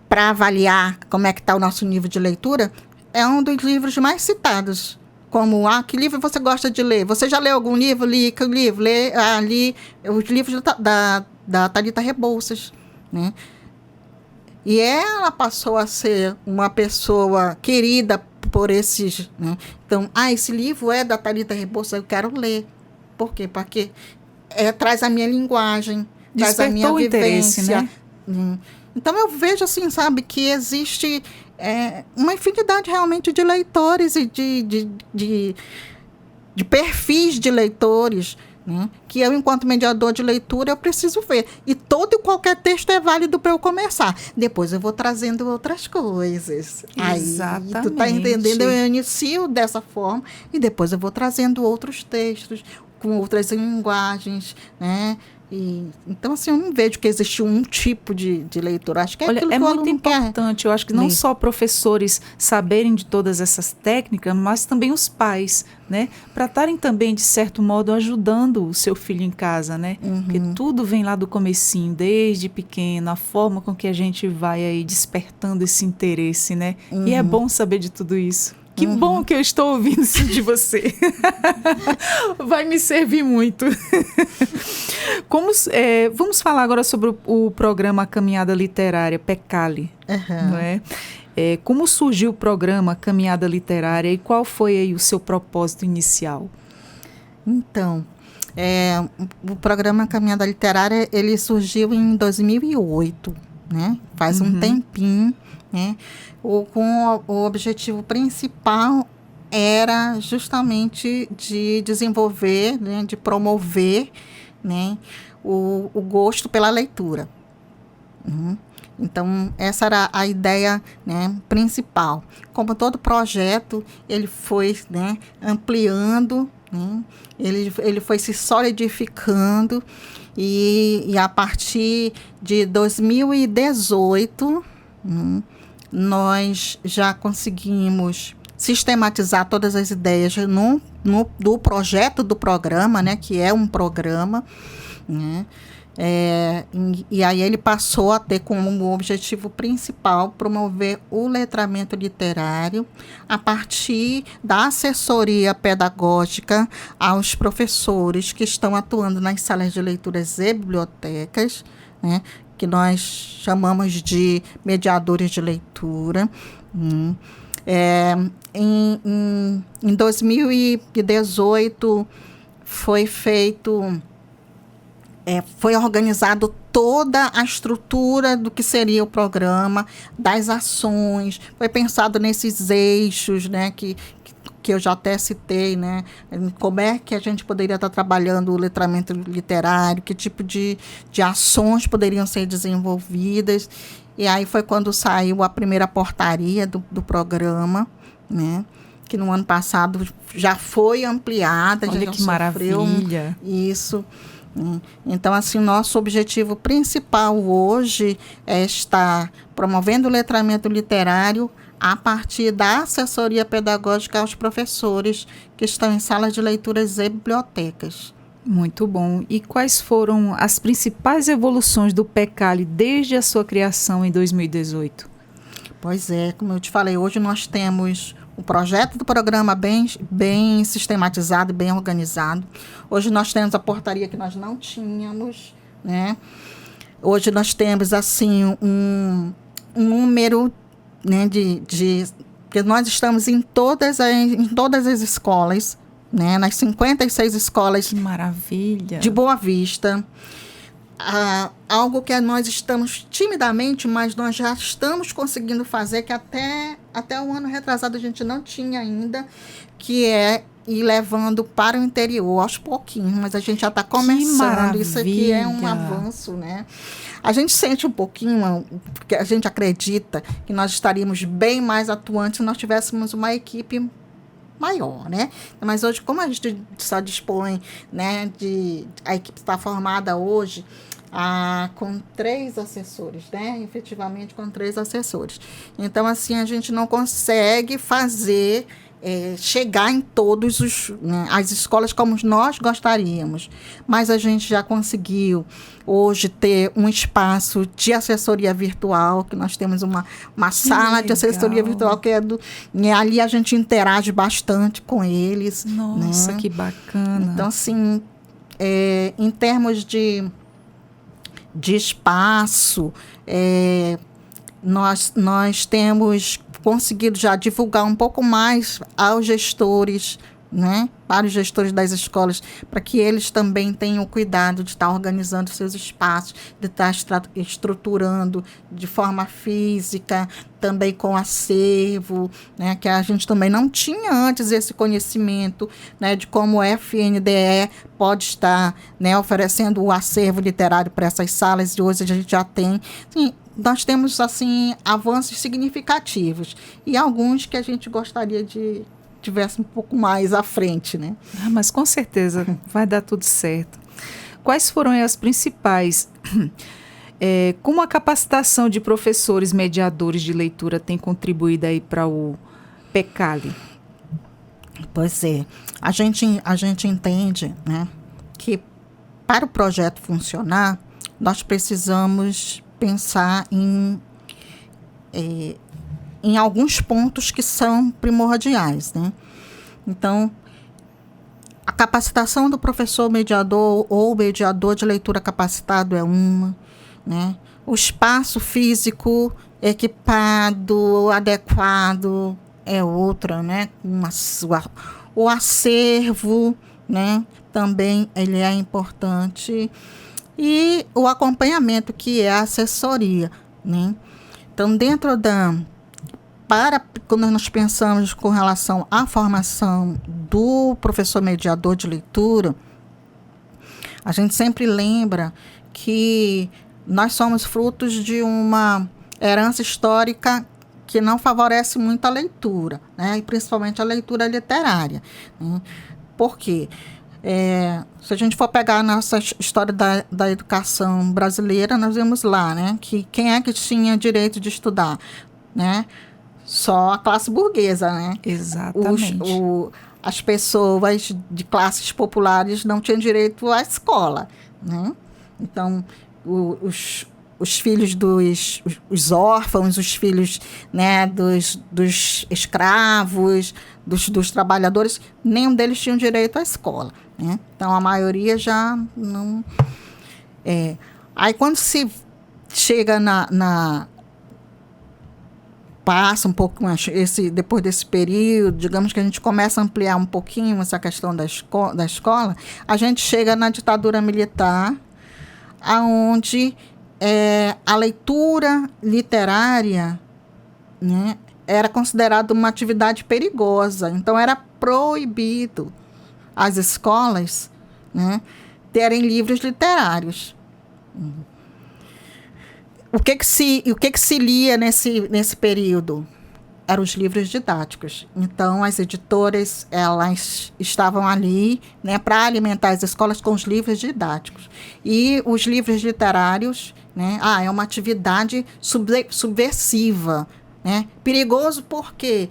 para avaliar como é que está o nosso nível de leitura, é um dos livros mais citados. Como, que livro você gosta de ler? Você já leu algum livro? Li os livros da Thalita Rebouças, né? E ela passou a ser uma pessoa querida por esses, né? Então, esse livro é da Thalita Rebouças, eu quero ler. Por quê? Porque traz a minha linguagem, traz a minha vivência. Interesse, né? Então, eu vejo, assim, sabe, que existe uma infinidade realmente de leitores e de perfis de leitores, né, que eu, enquanto mediador de leitura, eu preciso ver. E todo e qualquer texto é válido para eu começar. Depois eu vou trazendo outras coisas. Exatamente. Aí, tu tá entendendo? Eu inicio dessa forma e depois eu vou trazendo outros textos com outras linguagens, né? Então, assim, eu não vejo que existe um tipo de leitura. Acho que Olha, aquilo que é o muito aluno importante. Eu acho que não só professores saberem de todas essas técnicas, mas também os pais, né? Para estarem também, de certo modo, ajudando o seu filho em casa, né? Porque tudo vem lá do comecinho, desde pequeno, a forma com que a gente vai aí despertando esse interesse, né? E é bom saber de tudo isso. Que bom que eu estou ouvindo isso de você. Vai me servir muito. Vamos falar agora sobre o programa Caminhada Literária, PECALI. Não é? Como surgiu o programa Caminhada Literária e qual foi aí o seu propósito inicial? Então, o programa Caminhada Literária, ele surgiu em 2008, né? Faz um tempinho, né? Com o objetivo principal era justamente de desenvolver, né, de promover, né, o gosto pela leitura. Então, essa era a ideia, né, principal. Como todo projeto, ele foi, né, ampliando, né, ele foi se solidificando e a partir de 2018, nós já conseguimos sistematizar todas as ideias do projeto do programa, né, que é um programa, né, e aí ele passou a ter como objetivo principal promover o letramento literário a partir da assessoria pedagógica aos professores que estão atuando nas salas de leituras e bibliotecas, né, que nós chamamos de mediadores de leitura. Em 2018 foi organizado toda a estrutura do que seria o programa, das ações, foi pensado nesses eixos, né, que eu já até citei, né? Como é que a gente poderia estar trabalhando o letramento literário, que tipo de ações poderiam ser desenvolvidas. E aí foi quando saiu a primeira portaria do programa, né? Que no ano passado já foi ampliada. Olha que maravilha! Isso. Então, assim, nosso objetivo principal hoje é estar promovendo o letramento literário a partir da assessoria pedagógica aos professores que estão em salas de leituras e bibliotecas. Muito bom. E quais foram as principais evoluções do PECALI desde a sua criação em 2018? Pois é, como eu te falei, hoje nós temos o projeto do programa bem sistematizado e bem organizado. Hoje nós temos a portaria que nós não tínhamos, né? Hoje nós temos, assim, um número, né, porque nós estamos em todas as escolas, né, nas 56 escolas. Que maravilha! De Boa Vista. Algo que nós estamos timidamente, mas nós já estamos conseguindo fazer, que até o ano retrasado a gente não tinha ainda, que é ir levando para o interior aos pouquinhos, mas a gente já está começando. Isso aqui é um avanço, né? A gente sente um pouquinho, porque a gente acredita que nós estaríamos bem mais atuantes se nós tivéssemos uma equipe maior, né? Mas hoje, como a gente só dispõe, né, a equipe está formada hoje com 3 assessores, né? Efetivamente com 3 assessores. Então, assim, a gente não consegue fazer chegar em todos as escolas como nós gostaríamos, mas a gente já conseguiu hoje ter um espaço de assessoria virtual, que nós temos uma sala de assessoria virtual que ali a gente interage bastante com eles. Nossa, né? Que bacana! Então, assim, em termos de espaço, nós temos conseguido já divulgar um pouco mais aos gestores, né, para os gestores das escolas, para que eles também tenham cuidado de estar organizando seus espaços, de estar estruturando de forma física, também com acervo, né, que a gente também não tinha antes esse conhecimento, né, de como o FNDE pode estar, né, oferecendo o acervo literário para essas salas, e hoje a gente já tem. Sim, nós temos, assim, avanços significativos e alguns que a gente gostaria de tivesse um pouco mais à frente, né? Mas com certeza vai dar tudo certo. Quais foram as principais... como a capacitação de professores mediadores de leitura tem contribuído aí para o PECALI? Pois é. A gente entende, né, que para o projeto funcionar, nós precisamos pensar em alguns pontos que são primordiais, né? Então, a capacitação do professor mediador ou mediador de leitura capacitado é uma, né? O espaço físico equipado, adequado é outra, né? O acervo, né, também ele é importante. E o acompanhamento, que é a assessoria, né? Então, quando nós pensamos com relação à formação do professor mediador de leitura, a gente sempre lembra que nós somos frutos de uma herança histórica que não favorece muito a leitura, né? E principalmente a leitura literária, né? Por quê? Se a gente for pegar a nossa história da educação brasileira, nós vemos lá, né, que quem é que tinha direito de estudar, né? Só a classe burguesa, né? Exatamente. As pessoas de classes populares não tinham direito à escola, né? Então, os filhos os órfãos, os filhos, né, dos escravos, dos trabalhadores, nenhum deles tinham direito à escola, né? Então, a maioria já não... Aí, quando se chega passa um pouco depois desse período, digamos que a gente começa a ampliar um pouquinho essa questão da escola, a gente chega na ditadura militar, aonde a leitura literária, né, era considerada uma atividade perigosa. Então, era proibido as escolas, né, terem livros literários. O que que se lia nesse período? Eram os livros didáticos. Então, as editoras, elas estavam ali, né, para alimentar as escolas com os livros didáticos. E os livros literários, né, é uma atividade subversiva, né? Perigoso por quê?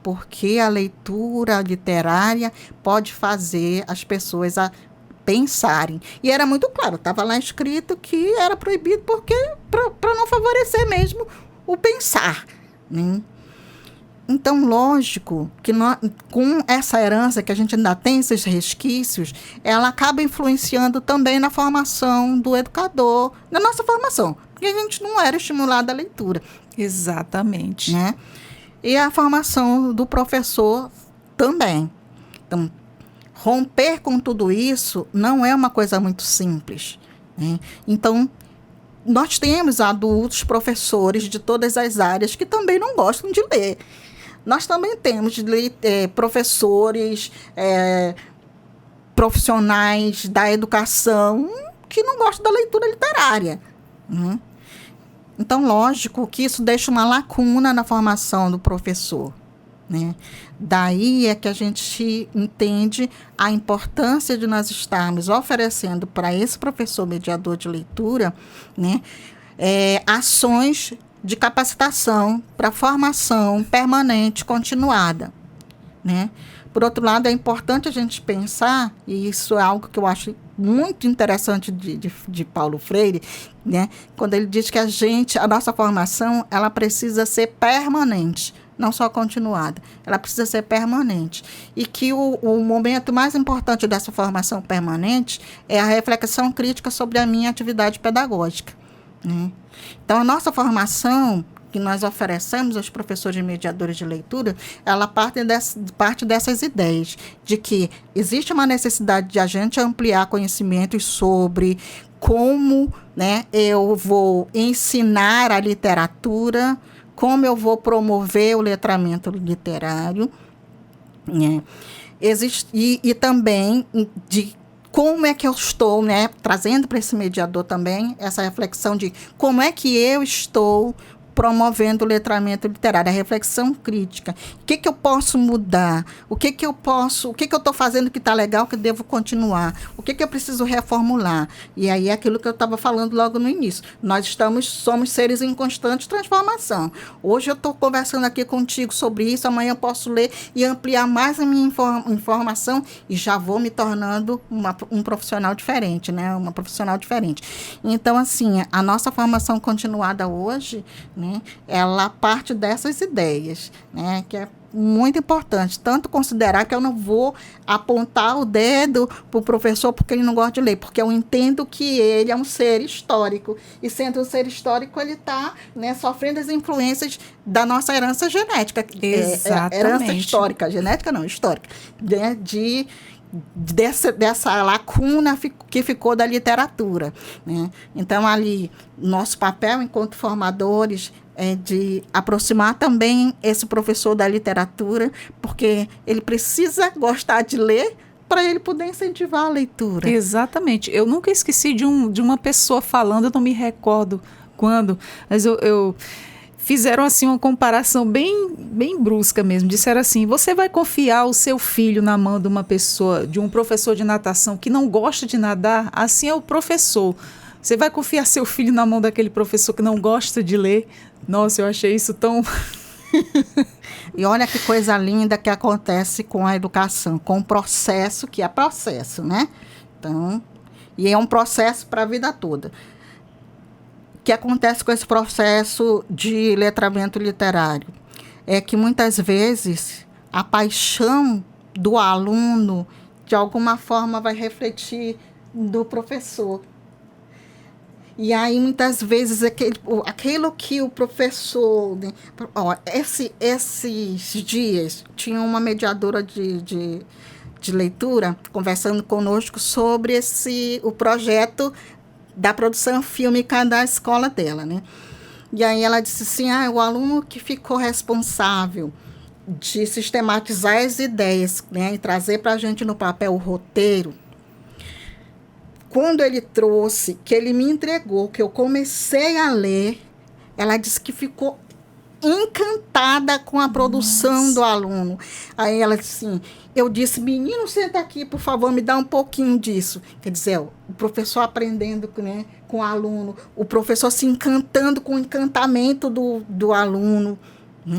Porque a leitura literária pode fazer as pessoas pensarem. E era muito claro, estava lá escrito que era proibido porque para não favorecer mesmo o pensar, né? Então, lógico que com essa herança que a gente ainda tem esses resquícios, ela acaba influenciando também na formação do educador, na nossa formação, porque a gente não era estimulado à leitura. Exatamente. Né? E a formação do professor também. Então, romper com tudo isso não é uma coisa muito simples. Né? Então, nós temos adultos, professores de todas as áreas que também não gostam de ler. Nós também temos professores, profissionais da educação que não gostam da leitura literária. Né? Então, lógico que isso deixa uma lacuna na formação do professor. Né? Daí é que a gente entende a importância de nós estarmos oferecendo para esse professor mediador de leitura, né, ações de capacitação para formação permanente, continuada. Né? Por outro lado, é importante a gente pensar, e isso é algo que eu acho muito interessante de Paulo Freire, né? Quando ele diz que a nossa formação, ela precisa ser permanente, não só continuada, ela precisa ser permanente. E que o momento mais importante dessa formação permanente é a reflexão crítica sobre a minha atividade pedagógica. Né? Então, a nossa formação que nós oferecemos aos professores e mediadores de leitura, ela parte dessas ideias, de que existe uma necessidade de a gente ampliar conhecimentos sobre como, né, eu vou ensinar a literatura, como eu vou promover o letramento literário, né? E também de como é que eu estou, né, trazendo para esse mediador também essa reflexão de como é que eu estou promovendo o letramento literário, a reflexão crítica. O que eu posso mudar? O que eu estou fazendo que está legal, que devo continuar? O que eu preciso reformular? E aí é aquilo que eu estava falando logo no início. Nós somos seres em constante transformação. Hoje eu estou conversando aqui contigo sobre isso, amanhã eu posso ler e ampliar mais a minha informação e já vou me tornando um profissional diferente, né? Uma profissional diferente. Então, assim, a nossa formação continuada hoje, né, ela parte dessas ideias, né, que é muito importante, tanto considerar que eu não vou apontar o dedo para o professor porque ele não gosta de ler, porque eu entendo que ele é um ser histórico, e sendo um ser histórico, ele está, né, sofrendo as influências da nossa herança genética. Exatamente. Herança histórica, genética não, histórica, né, dessa lacuna que ficou da literatura. Né? Então, ali, nosso papel enquanto formadores é de aproximar também esse professor da literatura, porque ele precisa gostar de ler para ele poder incentivar a leitura. Exatamente. Eu nunca esqueci de uma pessoa falando, eu não me recordo quando, mas eu fizeram assim uma comparação bem, bem brusca mesmo. Disseram assim: você vai confiar o seu filho na mão de uma pessoa, de um professor de natação que não gosta de nadar? Assim é o professor. Você vai confiar seu filho na mão daquele professor que não gosta de ler? Nossa, eu achei isso tão... E olha que coisa linda que acontece com a educação, com o processo, que é processo, né? Então, e é um processo para a vida toda. O que acontece com esse processo de letramento literário? É que muitas vezes a paixão do aluno, de alguma forma, vai refletir do professor. E aí, muitas vezes, aquilo que o professor... Né, esses dias, tinha uma mediadora de leitura conversando conosco sobre o projeto da produção fílmica da escola dela. Né? E aí ela disse assim, o aluno que ficou responsável de sistematizar as ideias, né, e trazer para a gente no papel o roteiro, quando ele trouxe, que ele me entregou, que eu comecei a ler, ela disse que ficou encantada com a produção do aluno. Aí ela disse assim, eu disse, menino, senta aqui, por favor, me dá um pouquinho disso. Quer dizer, o professor aprendendo, né, com o aluno, o professor se encantando com o encantamento do aluno.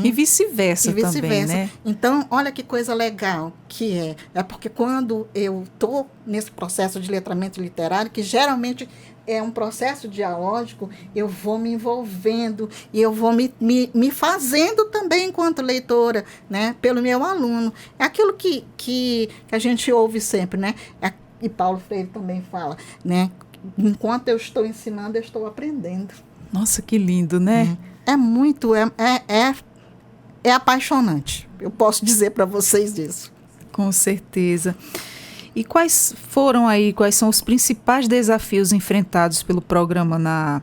E vice-versa também, né? Então, olha que coisa legal que é. É porque quando eu estou nesse processo de letramento literário, que geralmente é um processo dialógico, eu vou me envolvendo e eu vou me fazendo também enquanto leitora, né, pelo meu aluno. É aquilo que a gente ouve sempre, né? E Paulo Freire também fala, né? Enquanto eu estou ensinando, eu estou aprendendo. Nossa, que lindo, né? É muito, é apaixonante. Eu posso dizer para vocês isso. Com certeza. E quais são os principais desafios enfrentados pelo programa na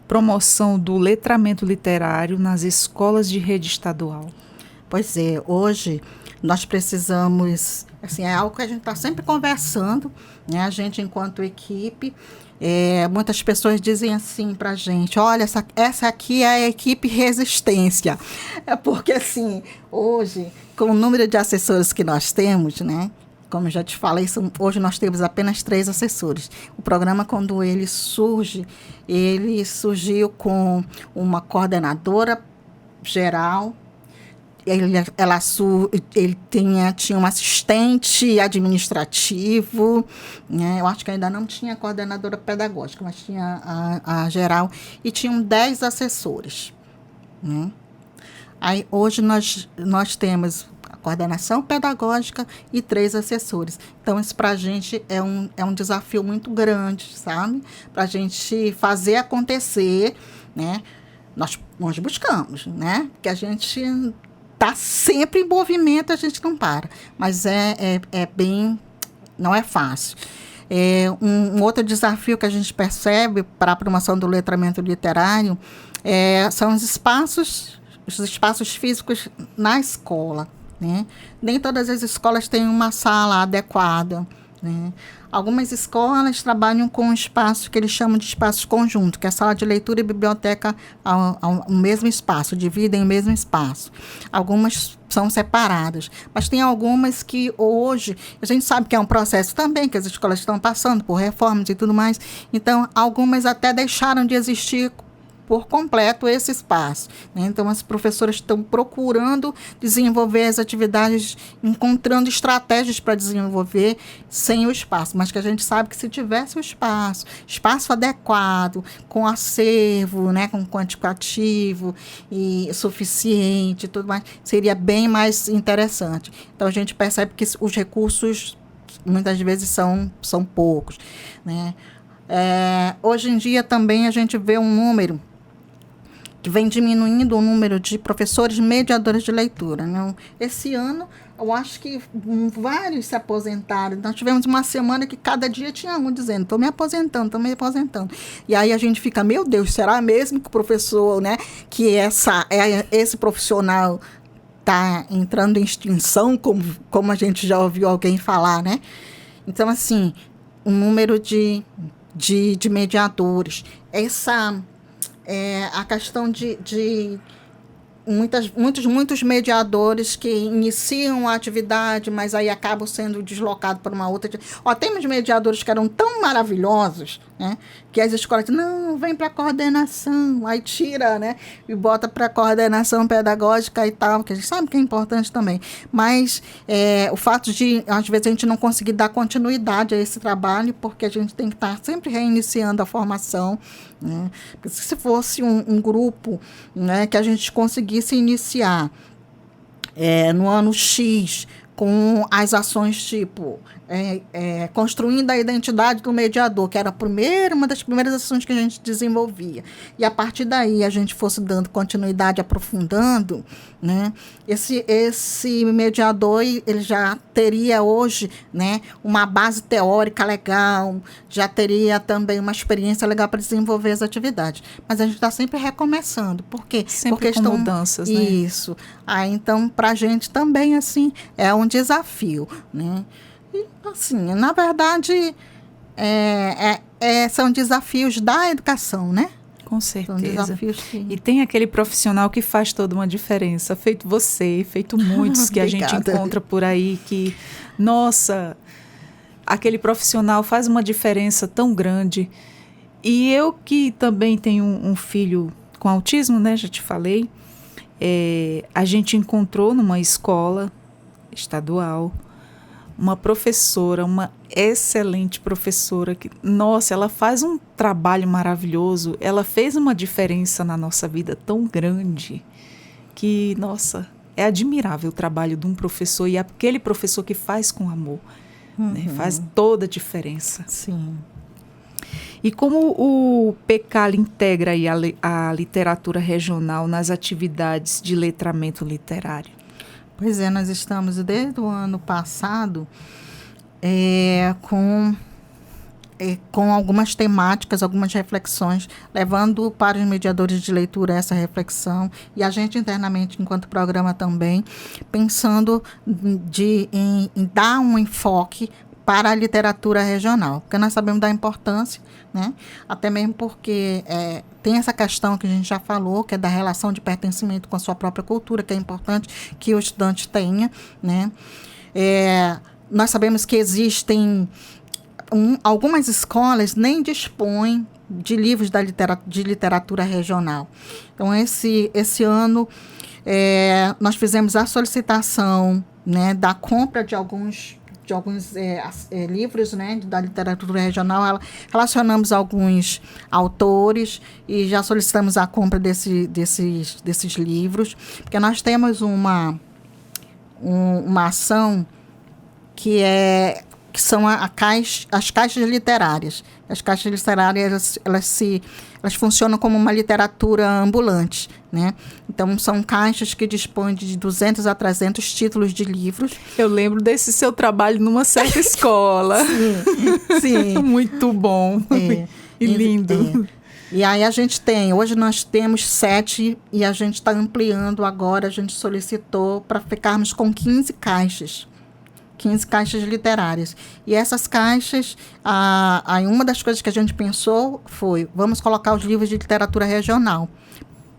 promoção do letramento literário nas escolas de rede estadual? Pois é, hoje nós precisamos, assim, é algo que a gente está sempre conversando, né? A gente, enquanto equipe, muitas pessoas dizem assim para a gente, olha, essa aqui é a equipe resistência. É porque, assim, hoje, com o número de assessores que nós temos, né? Como eu já te falei, hoje nós temos apenas 3 assessores. O programa, quando ele surgiu com uma coordenadora geral. Ele tinha um assistente administrativo, né? Eu acho que ainda não tinha coordenadora pedagógica, mas tinha a geral, e tinham 10 assessores, né? Aí, hoje nós temos a coordenação pedagógica e 3 assessores. Então, isso para a gente é um desafio muito grande, sabe? Para a gente fazer acontecer, né? Nós buscamos, né? Porque a gente está sempre em movimento, a gente não para. Mas não é fácil. Um outro desafio que a gente percebe para a promoção do letramento literário são os espaços físicos na escola, né? Nem todas as escolas têm uma sala adequada, né? Algumas escolas trabalham com um espaço que eles chamam de espaço conjunto, que é a sala de leitura e biblioteca ao mesmo espaço, dividem o mesmo espaço. Algumas são separadas, mas tem algumas que hoje, a gente sabe que é um processo também, que as escolas estão passando por reformas e tudo mais, então algumas até deixaram de existir por completo esse espaço, né? Então, as professoras estão procurando desenvolver as atividades, encontrando estratégias para desenvolver sem o espaço, mas que a gente sabe que se tivesse o espaço adequado, com acervo, né, com quantitativo e suficiente e tudo mais, seria bem mais interessante. Então, a gente percebe que os recursos muitas vezes são poucos, né? Hoje em dia também a gente vê um número que vem diminuindo o número de professores mediadores de leitura, né? Esse ano, eu acho que vários se aposentaram. Nós tivemos uma semana que cada dia tinha um dizendo, estou me aposentando. E aí a gente fica, meu Deus, será mesmo que o professor, né, que esse profissional está entrando em extinção, como a gente já ouviu alguém falar, né? Então, assim, o número de mediadores, a questão de muitos mediadores que iniciam a atividade, mas aí acabam sendo deslocados para uma outra. Temos mediadores que eram tão maravilhosos, né, que as escolas dizem, não, vem para a coordenação, aí tira, né, e bota para a coordenação pedagógica e tal, que a gente sabe que é importante também. Mas o fato de, às vezes, a gente não conseguir dar continuidade a esse trabalho, porque a gente tem que estar sempre reiniciando a formação, né? Porque se fosse um grupo, né, que a gente conseguisse iniciar no ano X com as ações tipo construindo a identidade do mediador, que era uma das primeiras ações que a gente desenvolvia, e a partir daí a gente fosse dando continuidade, aprofundando, né, esse mediador ele já teria hoje, né, uma base teórica legal, já teria também uma experiência legal para desenvolver as atividades. Mas a gente está sempre recomeçando. Por quê? Sempre com mudanças, né? Isso. Então, para a gente também, assim, é um desafio, né? E, assim, na verdade, são desafios da educação, né? Com certeza. São desafios que... E tem aquele profissional que faz toda uma diferença, feito você, feito muitos que a gente encontra por aí, que, nossa, aquele profissional faz uma diferença tão grande. E eu que também tenho um filho com autismo, né, já te falei, a gente encontrou numa escola estadual uma professora, uma excelente professora, que, nossa, ela faz um trabalho maravilhoso, ela fez uma diferença na nossa vida tão grande que, nossa, é admirável o trabalho de um professor e aquele professor que faz com amor, né? Faz toda a diferença. Sim. E como o PECAL integra aí a literatura regional nas atividades de letramento literário? Pois é, nós estamos desde o ano passado com algumas temáticas, algumas reflexões, levando para os mediadores de leitura essa reflexão e a gente internamente, enquanto programa também, pensando em dar um enfoque para a literatura regional, porque nós sabemos da importância, né? Até mesmo porque tem essa questão que a gente já falou, que é da relação de pertencimento com a sua própria cultura, que é importante que o estudante tenha, né? Nós sabemos que existem algumas escolas nem dispõem de livros de literatura regional. Então, esse ano, nós fizemos a solicitação, né, da compra de alguns livros, né, da literatura regional. Relacionamos alguns autores e já solicitamos a compra desses livros, porque nós temos uma ação que são as caixas literárias. As caixas literárias, elas funcionam como uma literatura ambulante, né? Então, são caixas que dispõem de 200 a 300 títulos de livros. Eu lembro desse seu trabalho numa certa escola. Sim. Muito bom. E lindo. E aí hoje nós temos 7 e a gente está ampliando agora, a gente solicitou para ficarmos com 15 caixas. 15 caixas literárias. E essas caixas, aí uma das coisas que a gente pensou foi, vamos colocar os livros de literatura regional.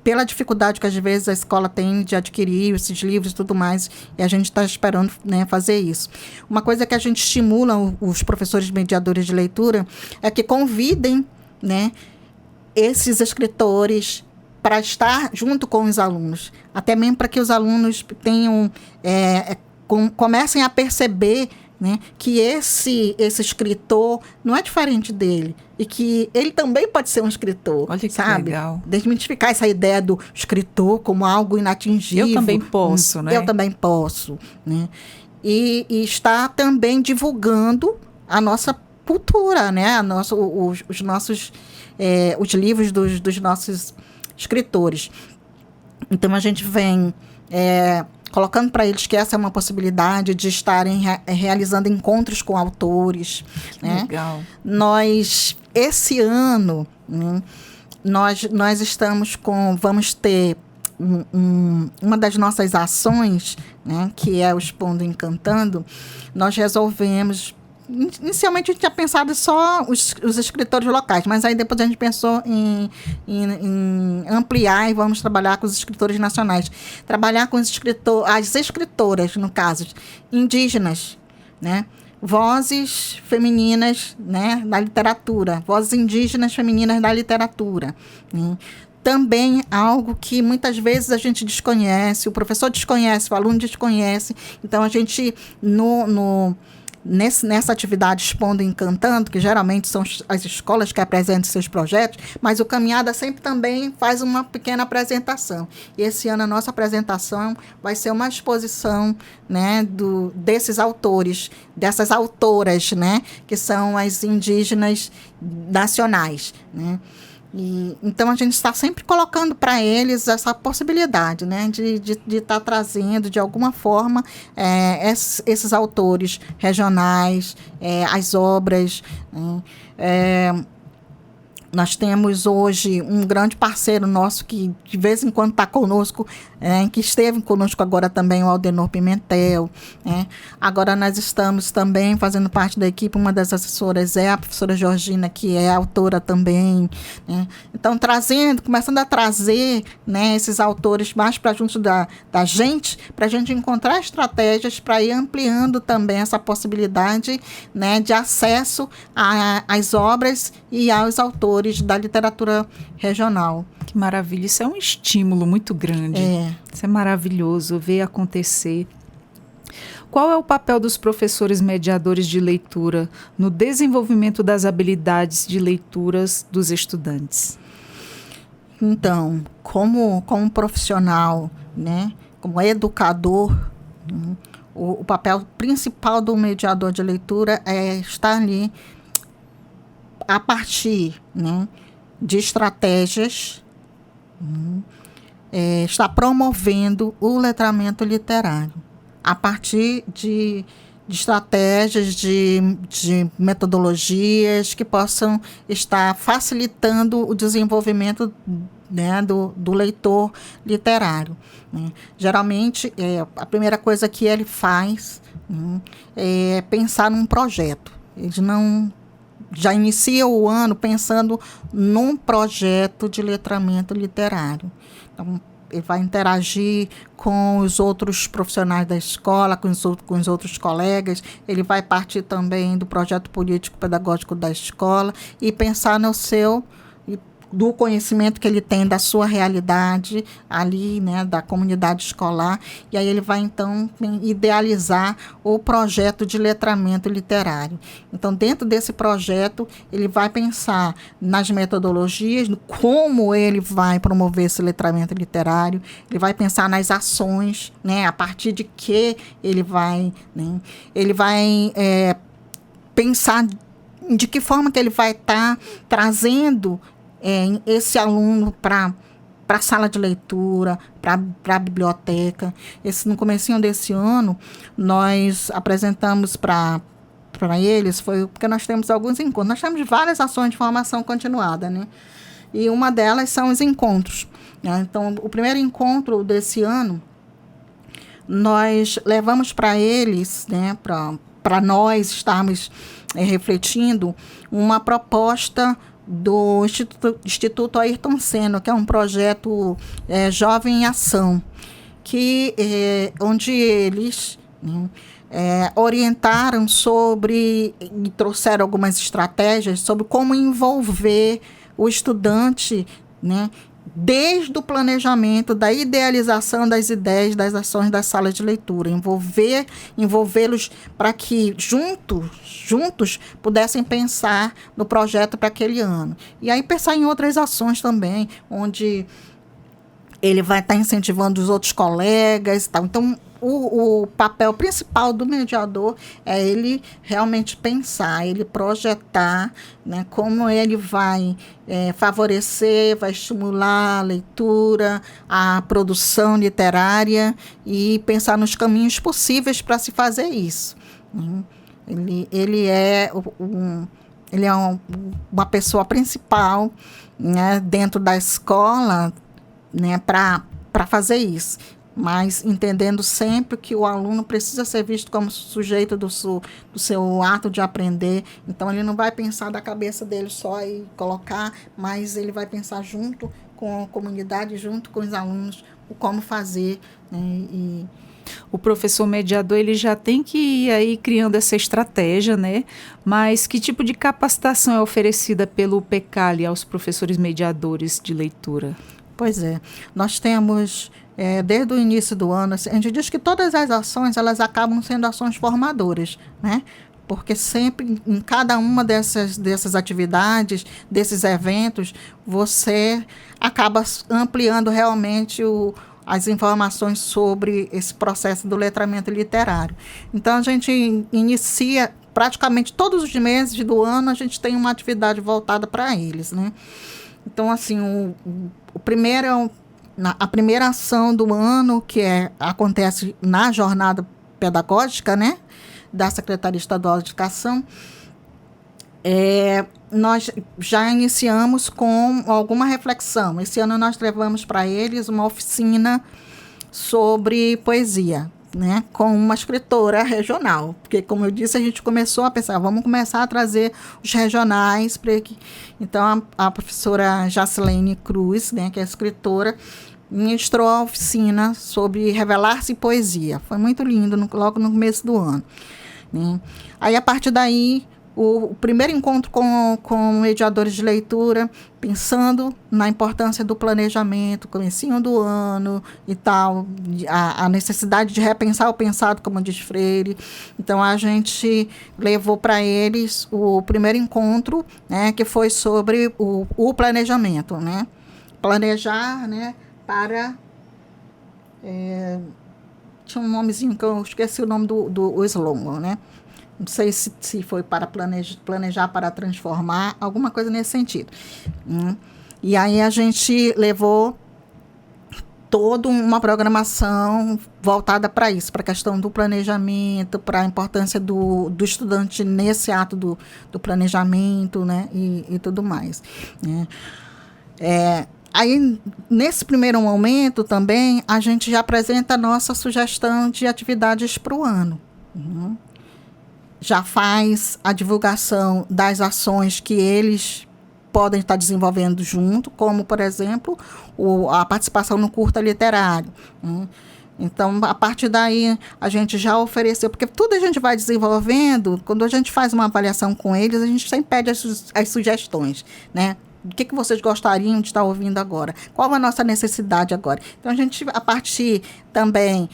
Pela dificuldade que às vezes a escola tem de adquirir esses livros e tudo mais, e a gente está esperando, né, fazer isso. Uma coisa que a gente estimula os professores mediadores de leitura é que convidem, né, esses escritores para estar junto com os alunos. Até mesmo para que os alunos tenham... comecem a perceber, né, que esse escritor não é diferente dele e que ele também pode ser um escritor. Olha que sabe? Legal. Desmitificar essa ideia do escritor como algo inatingível. Eu também posso, né? Eu também posso, né? E está também divulgando a nossa cultura, né? Os nossos os livros dos nossos escritores. Então a gente vem colocando para eles que essa é uma possibilidade de estarem realizando encontros com autores. Que legal. Nós, esse ano, né, nós vamos ter uma das nossas ações, né, que é o Expondo Encantando. Nós resolvemos... Inicialmente a gente tinha pensado só os escritores locais, mas aí depois a gente pensou em ampliar e vamos trabalhar com os escritores nacionais. Trabalhar com as escritoras, no caso, indígenas, né? Vozes femininas, né, da literatura, vozes indígenas femininas da literatura, né? Também algo que muitas vezes a gente desconhece, o professor desconhece, o aluno desconhece. Então, a gente, nessa atividade Expondo Encantando, que geralmente são as escolas que apresentam seus projetos, mas o Caminhada sempre também faz uma pequena apresentação. E esse ano a nossa apresentação vai ser uma exposição, né, desses autores, dessas autoras, né, que são as indígenas nacionais, né? Então, a gente está sempre colocando para eles essa possibilidade, né, de estar trazendo, de alguma forma, esses autores regionais, as obras. Nós temos hoje um grande parceiro nosso que de vez em quando está conosco, que esteve conosco agora também, o Aldenor Pimentel. Agora nós estamos também fazendo parte da equipe, uma das assessoras é a professora Georgina, que é autora também. Então, começando a trazer, né, esses autores mais para junto da gente, para a gente encontrar estratégias para ir ampliando também essa possibilidade, né, de acesso às obras e aos autores da literatura regional. Que maravilha, isso é um estímulo muito grande. Isso é maravilhoso ver acontecer. Qual é o papel dos professores mediadores de leitura no desenvolvimento das habilidades de leituras dos estudantes? Então, como profissional, né, como educador, o papel principal do mediador de leitura é estar ali a partir, né, de estratégias, está promovendo o letramento literário a partir de estratégias, de metodologias que possam estar facilitando o desenvolvimento, né, do leitor literário, né. Geralmente, a primeira coisa que ele faz, é pensar num projeto. Ele não já inicia o ano pensando num projeto de letramento literário. Então, ele vai interagir com os outros profissionais da escola, com os outros colegas. Ele vai partir também do projeto político-pedagógico da escola e pensar do conhecimento que ele tem da sua realidade ali, né, da comunidade escolar, e aí ele vai então idealizar o projeto de letramento literário. Então, dentro desse projeto, ele vai pensar nas metodologias, no como ele vai promover esse letramento literário, ele vai pensar nas ações, né, a partir de que ele vai, né, pensar de que forma que ele vai estar trazendo esse aluno para a sala de leitura, para a biblioteca. No comecinho desse ano, nós apresentamos para eles, porque nós temos alguns encontros. Nós temos várias ações de formação continuada, né? E uma delas são os encontros, né? Então, o primeiro encontro desse ano, nós levamos para eles, né, para nós estarmos refletindo uma proposta do Instituto Ayrton Senna, que é um projeto Jovem em Ação, onde eles, né, orientaram sobre e trouxeram algumas estratégias sobre como envolver o estudante, né, desde o planejamento, da idealização das ideias, das ações da sala de leitura, envolvê-los para que juntos pudessem pensar no projeto para aquele ano. E aí pensar em outras ações também, onde ele vai estar incentivando os outros colegas e tal. Então, o papel principal do mediador é ele realmente pensar, ele projetar, né, como ele vai favorecer, vai estimular a leitura, a produção literária e pensar nos caminhos possíveis para se fazer isso. Ele é uma pessoa principal, né, dentro da escola, né, para fazer isso, mas entendendo sempre que o aluno precisa ser visto como sujeito do seu ato de aprender. Então, ele não vai pensar da cabeça dele só e colocar, mas ele vai pensar junto com a comunidade, junto com os alunos, o como fazer, né, o professor mediador ele já tem que ir aí criando essa estratégia, né? Mas que tipo de capacitação é oferecida pelo PECALI aos professores mediadores de leitura? Pois é, nós temos, desde o início do ano, a gente diz que todas as ações elas acabam sendo ações formadoras, né? Porque sempre, em cada uma dessas atividades, desses eventos, você acaba ampliando realmente as informações sobre esse processo do letramento literário. Então, a gente inicia, praticamente todos os meses do ano, a gente tem uma atividade voltada para eles, né? Então, assim, a primeira ação do ano, que acontece na jornada pedagógica, né, da Secretaria Estadual de Educação, nós já iniciamos com alguma reflexão. Esse ano nós levamos para eles uma oficina sobre poesia, né, com uma escritora regional, porque, como eu disse, a gente começou a pensar, vamos começar a trazer os regionais para aqui. Então, a professora Jacilene Cruz, né, que é escritora, ministrou a oficina sobre revelar-se em poesia. Foi muito lindo, logo no começo do ano, né? Aí, a partir daí, o primeiro encontro com mediadores de leitura, pensando na importância do planejamento, comecinho do ano e tal, a necessidade de repensar o pensado, como diz Freire. Então, a gente levou para eles o primeiro encontro, né, que foi sobre o planejamento, né? Planejar, né, para... tinha um nomezinho que eu esqueci o nome do slogan, né? Não sei se foi para planejar para transformar, alguma coisa nesse sentido. E aí a gente levou toda uma programação voltada para isso, para a questão do planejamento, para a importância do estudante nesse ato do planejamento, né? E tudo mais, né? Aí, nesse primeiro momento também, a gente já apresenta a nossa sugestão de atividades para o ano. Já faz a divulgação das ações que eles podem estar desenvolvendo junto, como, por exemplo, a participação no curta literário. Então, a partir daí, a gente já ofereceu, porque tudo a gente vai desenvolvendo, quando a gente faz uma avaliação com eles, a gente sempre pede as sugestões, né? O que vocês gostariam de estar ouvindo agora? Qual a nossa necessidade agora? Então, a gente, a partir também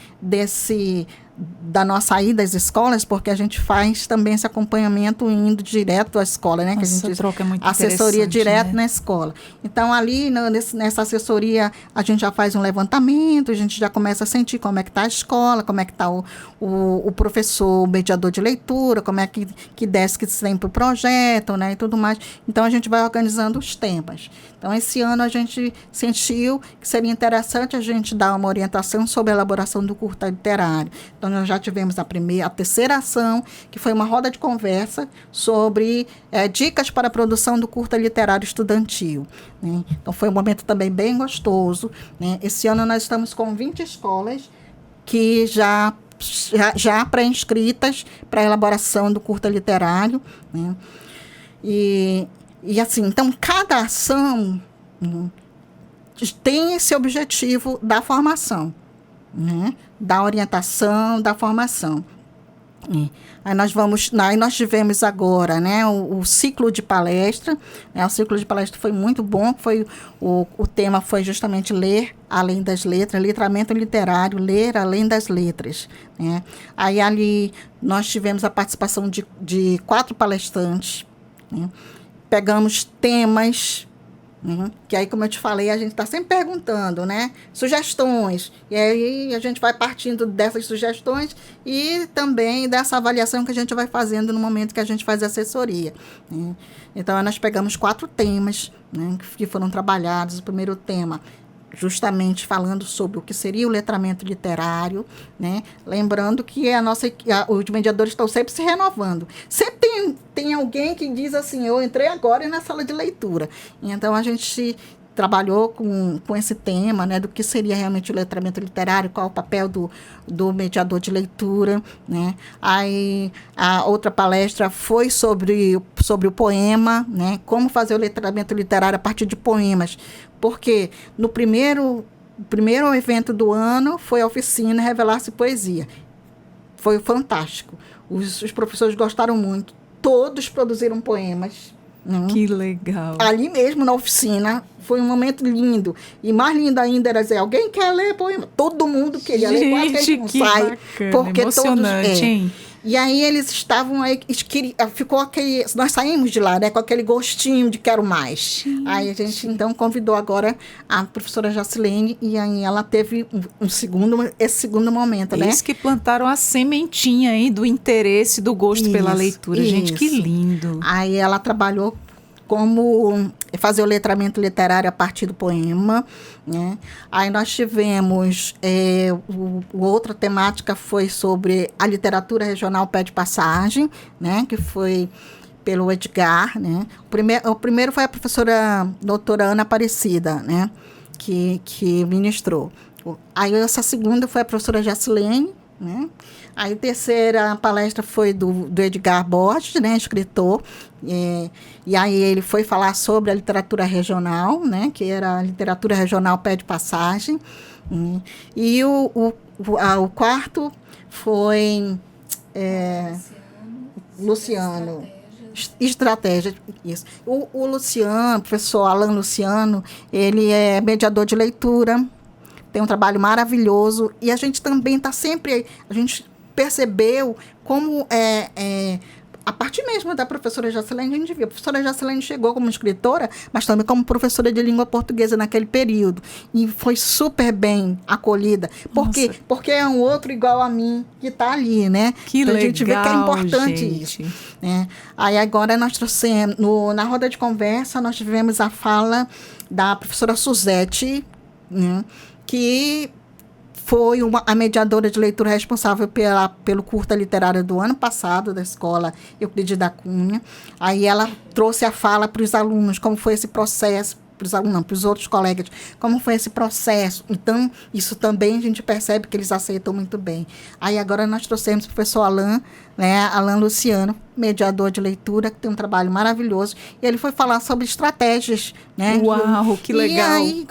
da nossa ida às escolas, porque a gente faz também esse acompanhamento indo direto à escola, né? Nossa, que a gente troca é muito assessoria direto, né? Na escola. Então, ali nessa assessoria, a gente já faz um levantamento, a gente já começa a sentir como é que está a escola, como é que está o professor, o mediador de leitura, como é que desce que tem para o projeto, né? E tudo mais. Então, a gente vai organizando os temas. Então, esse ano a gente sentiu que seria interessante a gente dar uma orientação sobre a elaboração do curta literário. Então, nós já tivemos a terceira ação, que foi uma roda de conversa sobre dicas para a produção do curta literário estudantil, né? Então, foi um momento também bem gostoso, né? Esse ano nós estamos com 20 escolas que já pré-inscritas para a elaboração do curta literário, né? E assim, então, cada ação tem esse objetivo da formação, né? Da orientação, da formação. Aí nós tivemos agora, né, o ciclo de palestra, né? O ciclo de palestra foi muito bom, o tema foi justamente ler além das letras, letramento literário, ler além das letras, né? Aí ali nós tivemos a participação de 4 palestrantes, né? Pegamos temas, que aí, como eu te falei, a gente está sempre perguntando, né? Sugestões. E aí a gente vai partindo dessas sugestões e também dessa avaliação que a gente vai fazendo no momento que a gente faz a assessoria, né? Então, nós pegamos 4 temas, né, que foram trabalhados. O primeiro tema, justamente falando sobre o que seria o letramento literário, né? Lembrando que os mediadores estão sempre se renovando. Sempre tem alguém que diz assim, eu entrei agora na sala de leitura. Então, a gente trabalhou com esse tema, né, do que seria realmente o letramento literário, qual o papel do mediador de leitura, né? Aí, a outra palestra foi sobre o poema, né? Como fazer o letramento literário a partir de poemas. Porque no primeiro evento do ano foi a oficina Revelar-se Poesia. Foi fantástico. Os professores gostaram muito. Todos produziram poemas. Que legal. Ali mesmo, na oficina, foi um momento lindo. E mais lindo ainda era dizer, alguém quer ler poema? Todo mundo queria ler, quase que a gente não sai. Bacana, porque emocionante, hein? E aí eles estavam aí, ficou aquele... Nós saímos de lá, né, com aquele gostinho de quero mais. Aí a gente, então, convidou agora a professora Jacilene, e aí ela teve esse segundo momento, né? Eles que plantaram a sementinha aí do interesse, do gosto pela leitura. Gente, que lindo. Aí ela trabalhou como fazer o letramento literário a partir do poema, né? Aí nós tivemos outra temática foi sobre a literatura regional pé de passagem, né? Que foi pelo Edgar, né? O primeiro foi a professora doutora Ana Aparecida, né? Que ministrou. Aí essa segunda foi a professora Jacilene, né? Aí a terceira palestra foi do Edgar Borges, né, escritor, e aí ele foi falar sobre a literatura regional, né, que era a literatura regional pé de passagem, e o quarto foi Luciano. Estratégia, isso. O Luciano, o professor Alan Luciano, ele é mediador de leitura, tem um trabalho maravilhoso, e a gente também está sempre, a gente percebeu como a partir mesmo da professora Jacilene, a gente viu, a professora Jacilene chegou como escritora, mas também como professora de língua portuguesa naquele período, e foi super bem acolhida. Por quê? Porque é um outro igual a mim que está ali, né? Que então, legal, a gente vê que é importante gente. isso. Né? Aí agora nós trouxemos, na roda de conversa, nós tivemos a fala da professora Suzete, né? Que foi a mediadora de leitura responsável pelo curta literário do ano passado, da escola Euclides da Cunha. Aí ela trouxe a fala para os alunos, como foi esse processo, para os alunos, não, para os outros colegas, como foi esse processo. Então, isso também a gente percebe que eles aceitam muito bem. Aí agora nós trouxemos o professor Alan, né, Alan Luciano, mediador de leitura, que tem um trabalho maravilhoso, e ele foi falar sobre estratégias, né? Uau, que legal! E aí,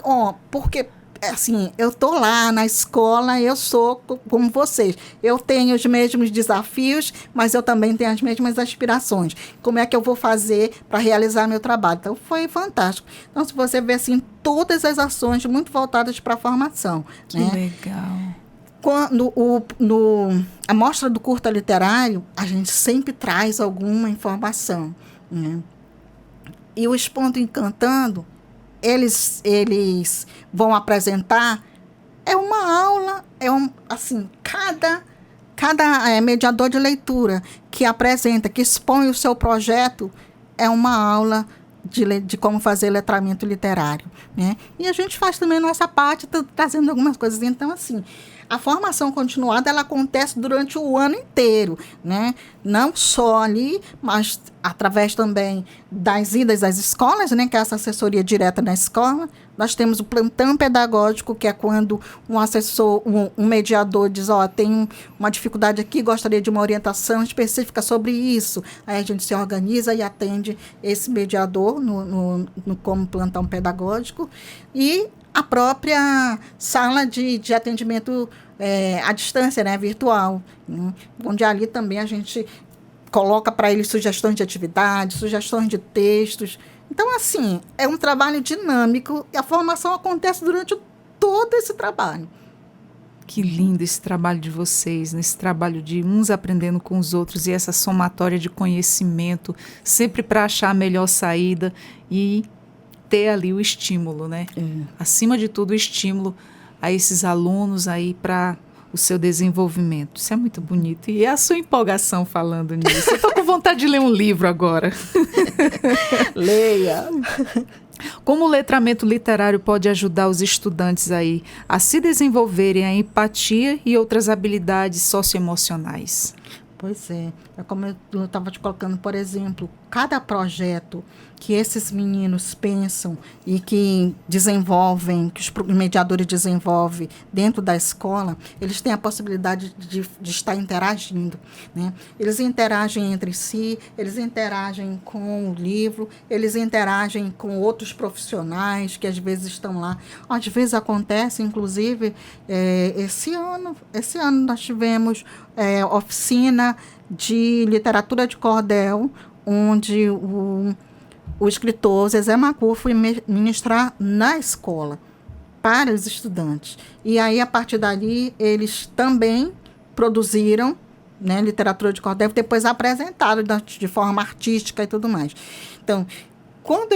porque assim, eu estou lá na escola, eu sou como vocês. Eu tenho os mesmos desafios, mas eu também tenho as mesmas aspirações. Como é que eu vou fazer para realizar meu trabalho? Então, foi fantástico. Então, se você vê, assim, todas as ações muito voltadas para a formação. Que né? legal! Quando a mostra do curta literário, a gente sempre traz alguma informação. Né? E o Expondo Encantando, eles vão apresentar, é uma aula, assim, cada mediador de leitura que apresenta, que expõe o seu projeto, é uma aula de como fazer letramento literário. Né? E a gente faz também a nossa parte, trazendo algumas coisas. Então, assim, a formação continuada, ela acontece durante o ano inteiro, né? Não só ali, mas através também das idas às escolas, né? Que é essa assessoria direta na escola. Nós temos o plantão pedagógico, que é quando um assessor, um mediador diz, tem uma dificuldade aqui, gostaria de uma orientação específica sobre isso. Aí a gente se organiza e atende esse mediador como plantão pedagógico. E a própria sala de atendimento à distância, né, virtual, né, onde ali também a gente coloca para eles sugestões de atividades, sugestões de textos. Então, assim, é um trabalho dinâmico e a formação acontece durante todo esse trabalho. Que lindo esse trabalho de vocês, nesse trabalho de uns aprendendo com os outros e essa somatória de conhecimento, sempre para achar a melhor saída e ter ali o estímulo, né? Acima de tudo, o estímulo a esses alunos aí para o seu desenvolvimento. Isso é muito bonito. E a sua empolgação falando nisso. Eu estou com vontade de ler um livro agora. Leia! Como o letramento literário pode ajudar os estudantes aí a se desenvolverem a empatia e outras habilidades socioemocionais? Pois é. Como eu estava te colocando, por exemplo, cada projeto que esses meninos pensam e que desenvolvem, que os mediadores desenvolvem dentro da escola, eles têm a possibilidade de estar interagindo. Né? Eles interagem entre si, eles interagem com o livro, eles interagem com outros profissionais que às vezes estão lá. Às vezes acontece, inclusive, esse ano nós tivemos oficina de literatura de cordel, onde o escritor Zezé Macur foi ministrar na escola para os estudantes. E aí, a partir dali, eles também produziram, né, literatura de cordel, depois apresentaram de forma artística e tudo mais. Então, quando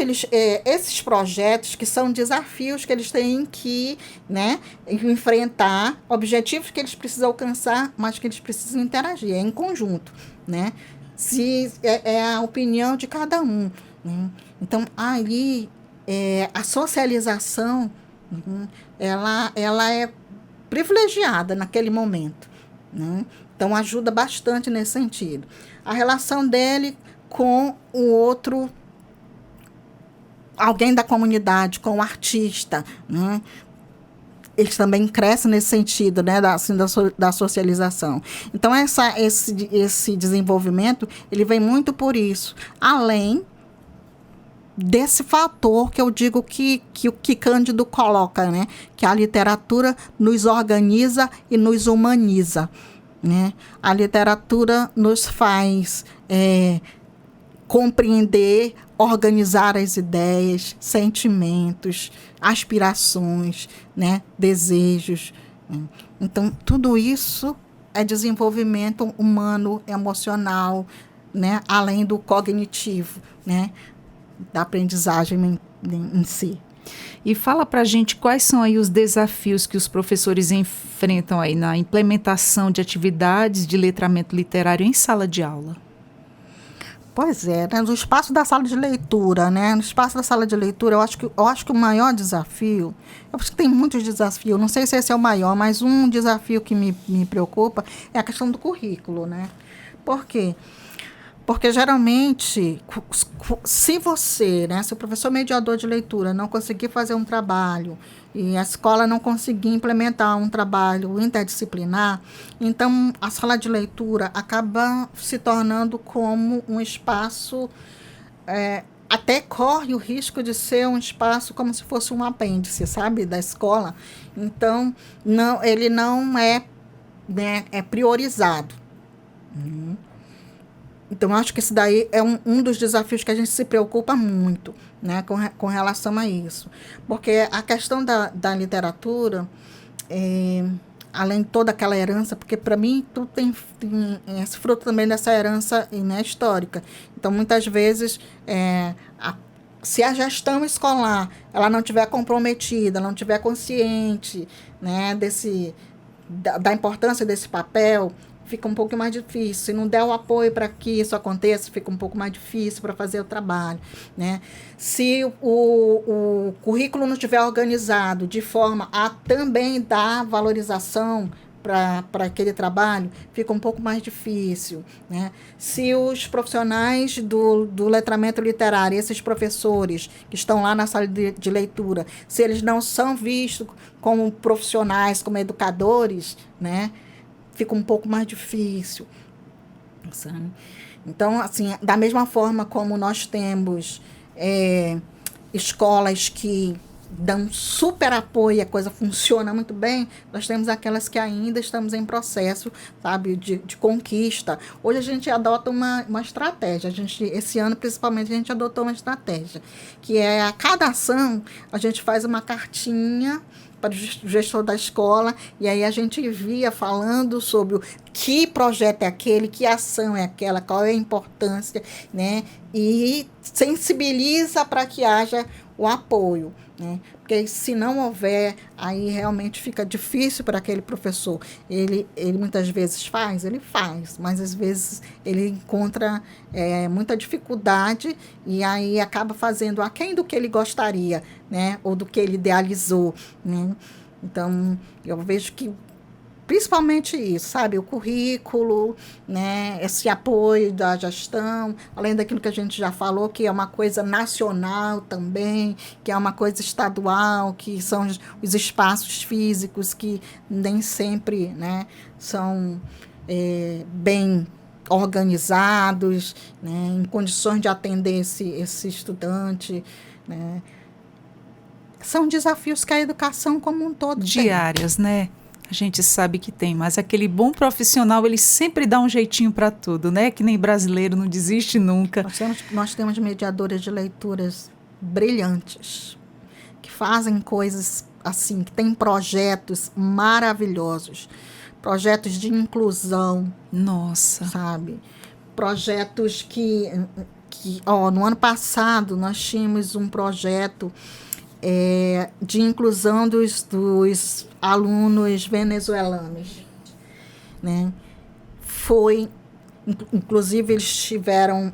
esses projetos, que são desafios que eles têm que, né, enfrentar, objetivos que eles precisam alcançar, mas que eles precisam interagir, em conjunto, né? Se é a opinião de cada um. Né? Então, ali, a socialização, ela é privilegiada naquele momento. Né? Então, ajuda bastante nesse sentido. A relação dele com o outro, alguém da comunidade, com o artista, né? Eles também crescem nesse sentido, né, da socialização. Então, esse desenvolvimento, ele vem muito por isso, além desse fator que eu digo que Cândido coloca, né, que a literatura nos organiza e nos humaniza. Né? A literatura nos faz compreender, organizar as ideias, sentimentos, aspirações, né, desejos. Então, tudo isso é desenvolvimento humano, emocional, né, além do cognitivo, né, da aprendizagem em si. E fala para a gente quais são aí os desafios que os professores enfrentam aí na implementação de atividades de letramento literário em sala de aula. Pois é, né? No espaço da sala de leitura, né? No espaço da sala de leitura, eu acho que o maior desafio, eu acho que tem muitos desafios, não sei se esse é o maior, mas um desafio que me preocupa é a questão do currículo, né? Por quê? Porque, geralmente, se você, né, se o professor mediador de leitura não conseguir fazer um trabalho e a escola não conseguir implementar um trabalho interdisciplinar, então a sala de leitura acaba se tornando como um espaço, até corre o risco de ser um espaço como se fosse um apêndice, sabe, da escola. Então, ele não é, né, é priorizado. Então, acho que esse daí é um dos desafios que a gente se preocupa muito, né, com relação a isso. Porque a questão da literatura, além de toda aquela herança, porque, para mim, tudo tem esse fruto também dessa herança, né, histórica. Então, muitas vezes, se a gestão escolar ela não estiver comprometida, não estiver consciente, né, da importância desse papel, fica um pouco mais difícil. Se não der o apoio para que isso aconteça, fica um pouco mais difícil para fazer o trabalho, né? Se o currículo não estiver organizado de forma a também dar valorização para aquele trabalho, fica um pouco mais difícil, né? Se os profissionais do letramento literário, esses professores que estão lá na sala de leitura, se eles não são vistos como profissionais, como educadores, né, fica um pouco mais difícil, sabe? Então, assim, da mesma forma como nós temos escolas que dão super apoio e a coisa funciona muito bem, nós temos aquelas que ainda estamos em processo, sabe, de conquista. Hoje a gente adota uma estratégia, esse ano principalmente a gente adotou uma estratégia, que é a cada ação a gente faz uma cartinha para o gestor da escola, e aí a gente via falando sobre que projeto é aquele, que ação é aquela, qual é a importância, né? E sensibiliza para que haja o apoio, né? Porque se não houver, aí realmente fica difícil para aquele professor. Ele muitas vezes ele faz, mas às vezes ele encontra muita dificuldade e aí acaba fazendo aquém do que ele gostaria, né? Ou do que ele idealizou, né? Então, eu vejo que principalmente isso, sabe? O currículo, né? Esse apoio da gestão, além daquilo que a gente já falou, que é uma coisa nacional também, que é uma coisa estadual, que são os espaços físicos que nem sempre, né, são bem organizados, né, em condições de atender esse estudante, né? São desafios que a educação como um todo diárias, tem, né? A gente sabe que tem, mas aquele bom profissional, ele sempre dá um jeitinho para tudo, né? Que nem brasileiro, não desiste nunca. Nós temos mediadoras de leituras brilhantes, que fazem coisas assim, que têm projetos maravilhosos, projetos de inclusão. Nossa. Sabe? Projetos que no ano passado nós tínhamos um projeto de inclusão dos alunos venezuelanos, né? Inclusive, eles tiveram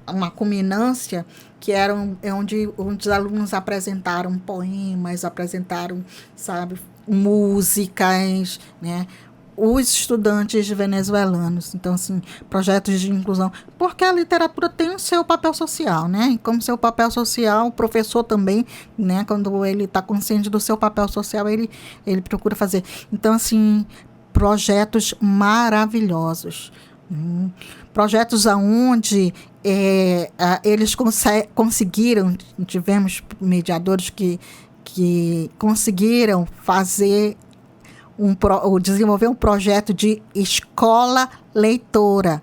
uma culminância que era onde os alunos apresentaram poemas, apresentaram, sabe, músicas, né? Os estudantes venezuelanos. Então, assim, projetos de inclusão. Porque a literatura tem o seu papel social, né? E como seu papel social, o professor também, né? Quando ele está consciente do seu papel social, ele procura fazer. Então, assim, projetos maravilhosos. Projetos onde eles conseguiram, tivemos mediadores que conseguiram fazer desenvolver um projeto de escola leitora.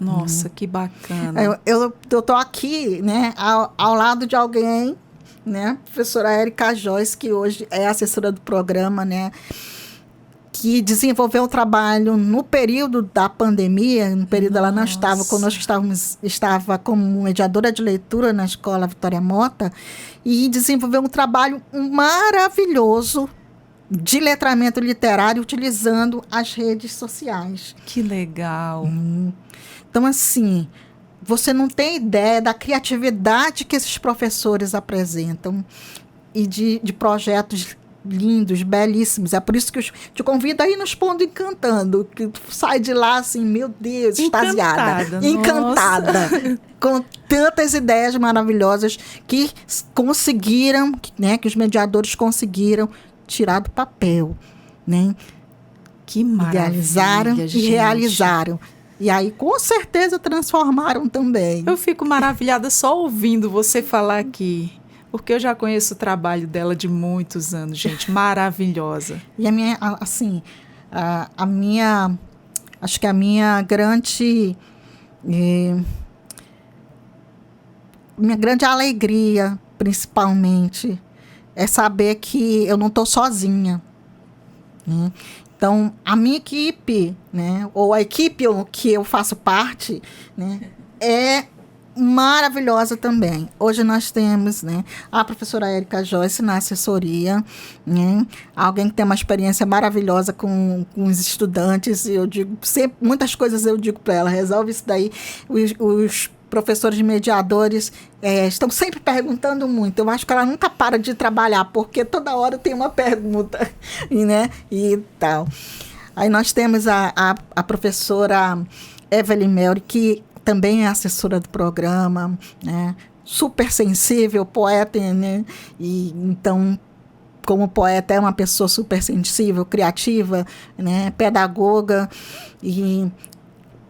Nossa, que bacana. Eu estou aqui, né, ao lado de alguém, né, professora Érica Joyce, que hoje é assessora do programa, né, que desenvolveu o trabalho no período da pandemia, no período ela não estava conosco, estava como mediadora de leitura na Escola Vitória Mota, e desenvolveu um trabalho maravilhoso de letramento literário utilizando as redes sociais. Que legal. Então, assim, você não tem ideia da criatividade que esses professores apresentam e de projetos lindos, belíssimos. É por isso que eu te convido a ir nos Pondo Encantando, que tu sai de lá assim, meu Deus, extasiada, encantada, com tantas ideias maravilhosas que conseguiram, né, que os mediadores conseguiram tirar do papel, né? Que maravilha, idealizaram gente. E realizaram. E aí, com certeza, transformaram também. Eu fico maravilhada só ouvindo você falar aqui, porque eu já conheço o trabalho dela de muitos anos, gente. Maravilhosa. E a minha, assim, acho que a minha grande alegria, principalmente, é saber que eu não estou sozinha, né? Então, a minha equipe, né, ou a equipe que eu faço parte, né, é maravilhosa também. Hoje nós temos, né, a professora Érica Joyce na assessoria, né, alguém que tem uma experiência maravilhosa com os estudantes. E eu digo sempre, muitas coisas eu digo para ela, resolve isso daí. Os professores mediadores estão sempre perguntando muito. Eu acho que ela nunca para de trabalhar, porque toda hora tem uma pergunta, né, e tal. Aí nós temos a professora Evelyn Melry, que também é assessora do programa, né, super sensível, poeta, né, e então, como poeta, é uma pessoa super sensível, criativa, né, pedagoga, e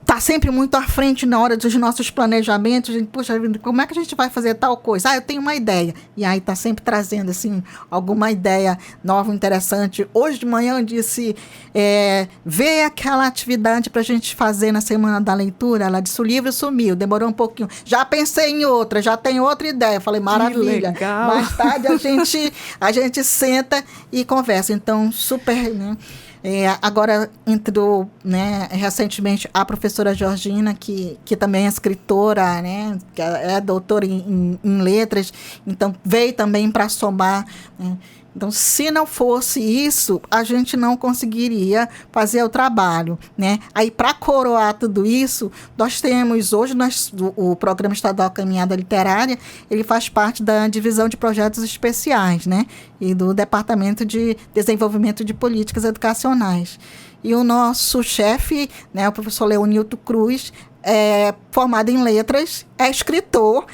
está sempre muito à frente na hora dos nossos planejamentos. Puxa, como é que a gente vai fazer tal coisa? Eu tenho uma ideia. E aí está sempre trazendo assim, alguma ideia nova, interessante. Hoje de manhã eu disse, vê aquela atividade para a gente fazer na Semana da Leitura. Ela disse, o livro sumiu, demorou um pouquinho. Já pensei em outra, já tenho outra ideia. Falei, maravilha. Que legal. Mais tarde a gente senta e conversa. Então, super, né? Agora entrou, né, recentemente a professora Georgina, que também é escritora, né, que é doutora em letras, então veio também para somar, né. Então, se não fosse isso, a gente não conseguiria fazer o trabalho, né? Aí, para coroar tudo isso, nós temos hoje o Programa Estadual Caminhada Literária, ele faz parte da divisão de projetos especiais, né? E do Departamento de Desenvolvimento de Políticas Educacionais. E o nosso chefe, né, o professor Leonilton Cruz, é formado em letras, é escritor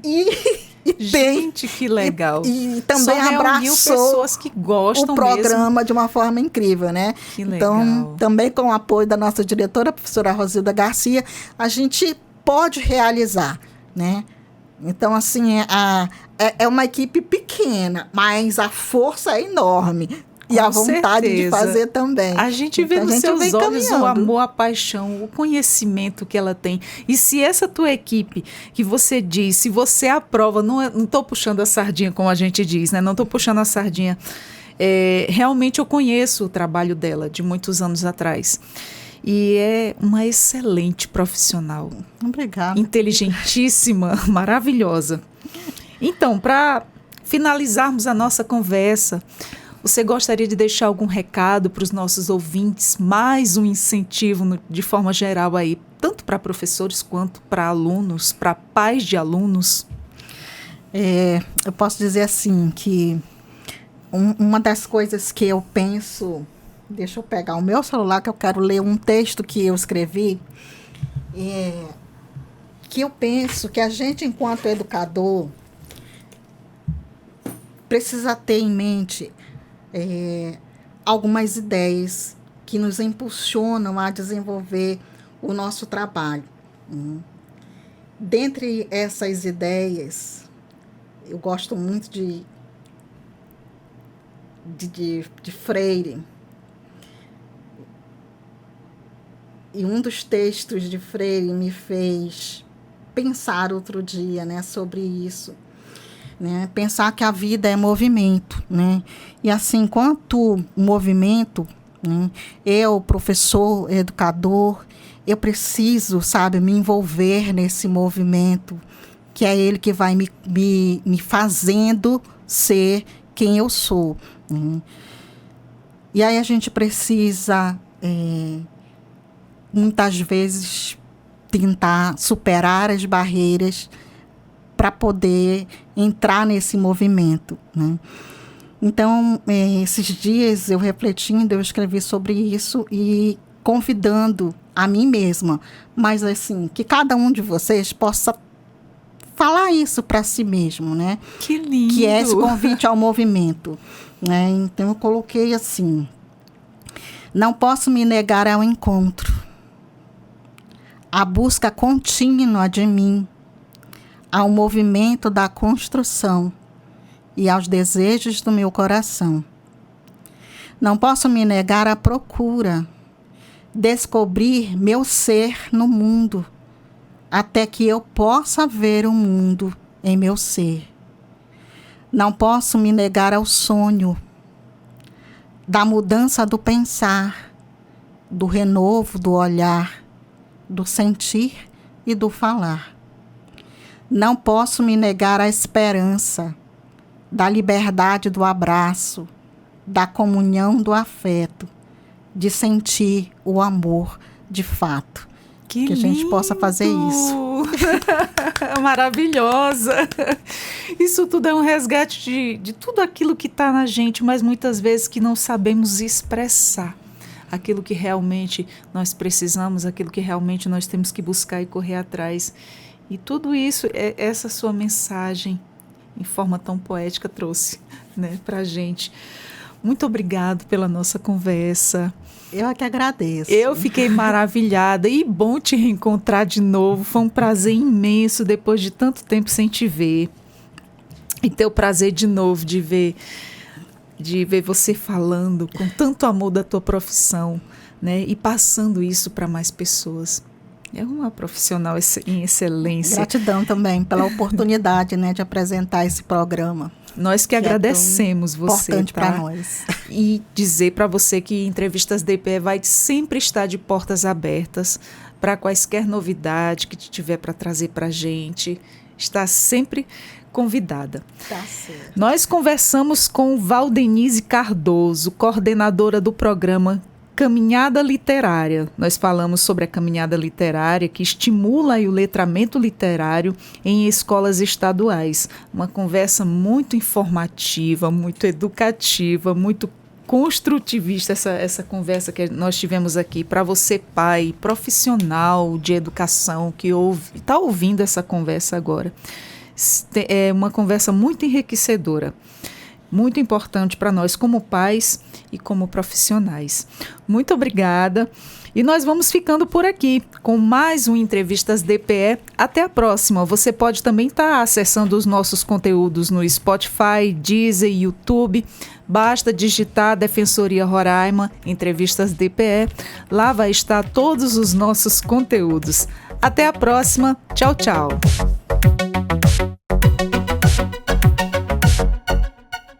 e gente, que legal. E também abraçou pessoas que gostam o programa mesmo. De uma forma incrível, né? Que legal. Então, também com o apoio da nossa diretora, a professora Rosilda Garcia, a gente pode realizar, né? Então, assim, é uma equipe pequena, mas a força é enorme. E a vontade de fazer também. A gente vê nos seus olhos o amor, a paixão, o conhecimento que ela tem. E se essa tua equipe, que você diz, se você aprova, não estou puxando a sardinha, como a gente diz, né? Não estou puxando a sardinha. Realmente eu conheço o trabalho dela, de muitos anos atrás. E é uma excelente profissional. Obrigada. Inteligentíssima, maravilhosa. Então, para finalizarmos a nossa conversa, você gostaria de deixar algum recado para os nossos ouvintes? Mais um incentivo, de forma geral, aí, tanto para professores quanto para alunos, para pais de alunos? Eu posso dizer assim, que uma das coisas que eu penso... Deixa eu pegar o meu celular, que eu quero ler um texto que eu escrevi. Que eu penso que a gente, enquanto educador, precisa ter em mente... algumas ideias que nos impulsionam a desenvolver o nosso trabalho. Dentre essas ideias, eu gosto muito de Freire. E um dos textos de Freire me fez pensar outro dia, né, sobre isso. Né? Pensar que a vida é movimento. Né? E assim, enquanto movimento, né, eu, professor, educador, eu preciso, sabe, me envolver nesse movimento, que é ele que vai me fazendo ser quem eu sou. Né? E aí a gente precisa, muitas vezes, tentar superar as barreiras para poder entrar nesse movimento. Né? Então, esses dias, eu refletindo, eu escrevi sobre isso e convidando a mim mesma, mas assim, que cada um de vocês possa falar isso para si mesmo, né? Que lindo! Que é esse convite ao movimento. Né? Então, eu coloquei assim: não posso me negar ao encontro, à busca contínua de mim, ao movimento da construção e aos desejos do meu coração. Não posso me negar à procura, descobrir meu ser no mundo, até que eu possa ver o mundo em meu ser. Não posso me negar ao sonho, da mudança do pensar, do renovo do olhar, do sentir e do falar. Não posso me negar à esperança, da liberdade do abraço, da comunhão do afeto, de sentir o amor de fato. Que a gente possa fazer isso. Maravilhosa! Isso tudo é um resgate de tudo aquilo que está na gente, mas muitas vezes que não sabemos expressar. Aquilo que realmente nós precisamos, aquilo que realmente nós temos que buscar e correr atrás. E tudo isso, essa sua mensagem, em forma tão poética, trouxe, né, para a gente. Muito obrigado pela nossa conversa. Eu é que agradeço. Eu fiquei maravilhada e bom te reencontrar de novo. Foi um prazer imenso depois de tanto tempo sem te ver. E ter o prazer de novo de ver você falando com tanto amor da tua profissão, né, e passando isso para mais pessoas. É uma profissional em excelência. Gratidão também pela oportunidade, né, de apresentar esse programa. Nós que agradecemos você. Importante para nós. E dizer para você que Entrevistas DPE vai sempre estar de portas abertas para quaisquer novidade que tiver para trazer para a gente. Está sempre convidada. Tá certo. Nós conversamos com Valdenise Cardoso, coordenadora do programa Caminhada Literária. Nós falamos sobre a caminhada literária que estimula o letramento literário em escolas estaduais. Uma conversa muito informativa, muito educativa, muito construtivista, essa conversa que nós tivemos aqui. Para você, pai, profissional de educação, que está ouvindo essa conversa agora. É uma conversa muito enriquecedora. Muito importante para nós como pais e como profissionais. Muito obrigada. E nós vamos ficando por aqui com mais um Entrevistas DPE. Até a próxima. Você pode também estar acessando os nossos conteúdos no Spotify, Deezer, YouTube. Basta digitar Defensoria Roraima, Entrevistas DPE. Lá vai estar todos os nossos conteúdos. Até a próxima. Tchau, tchau.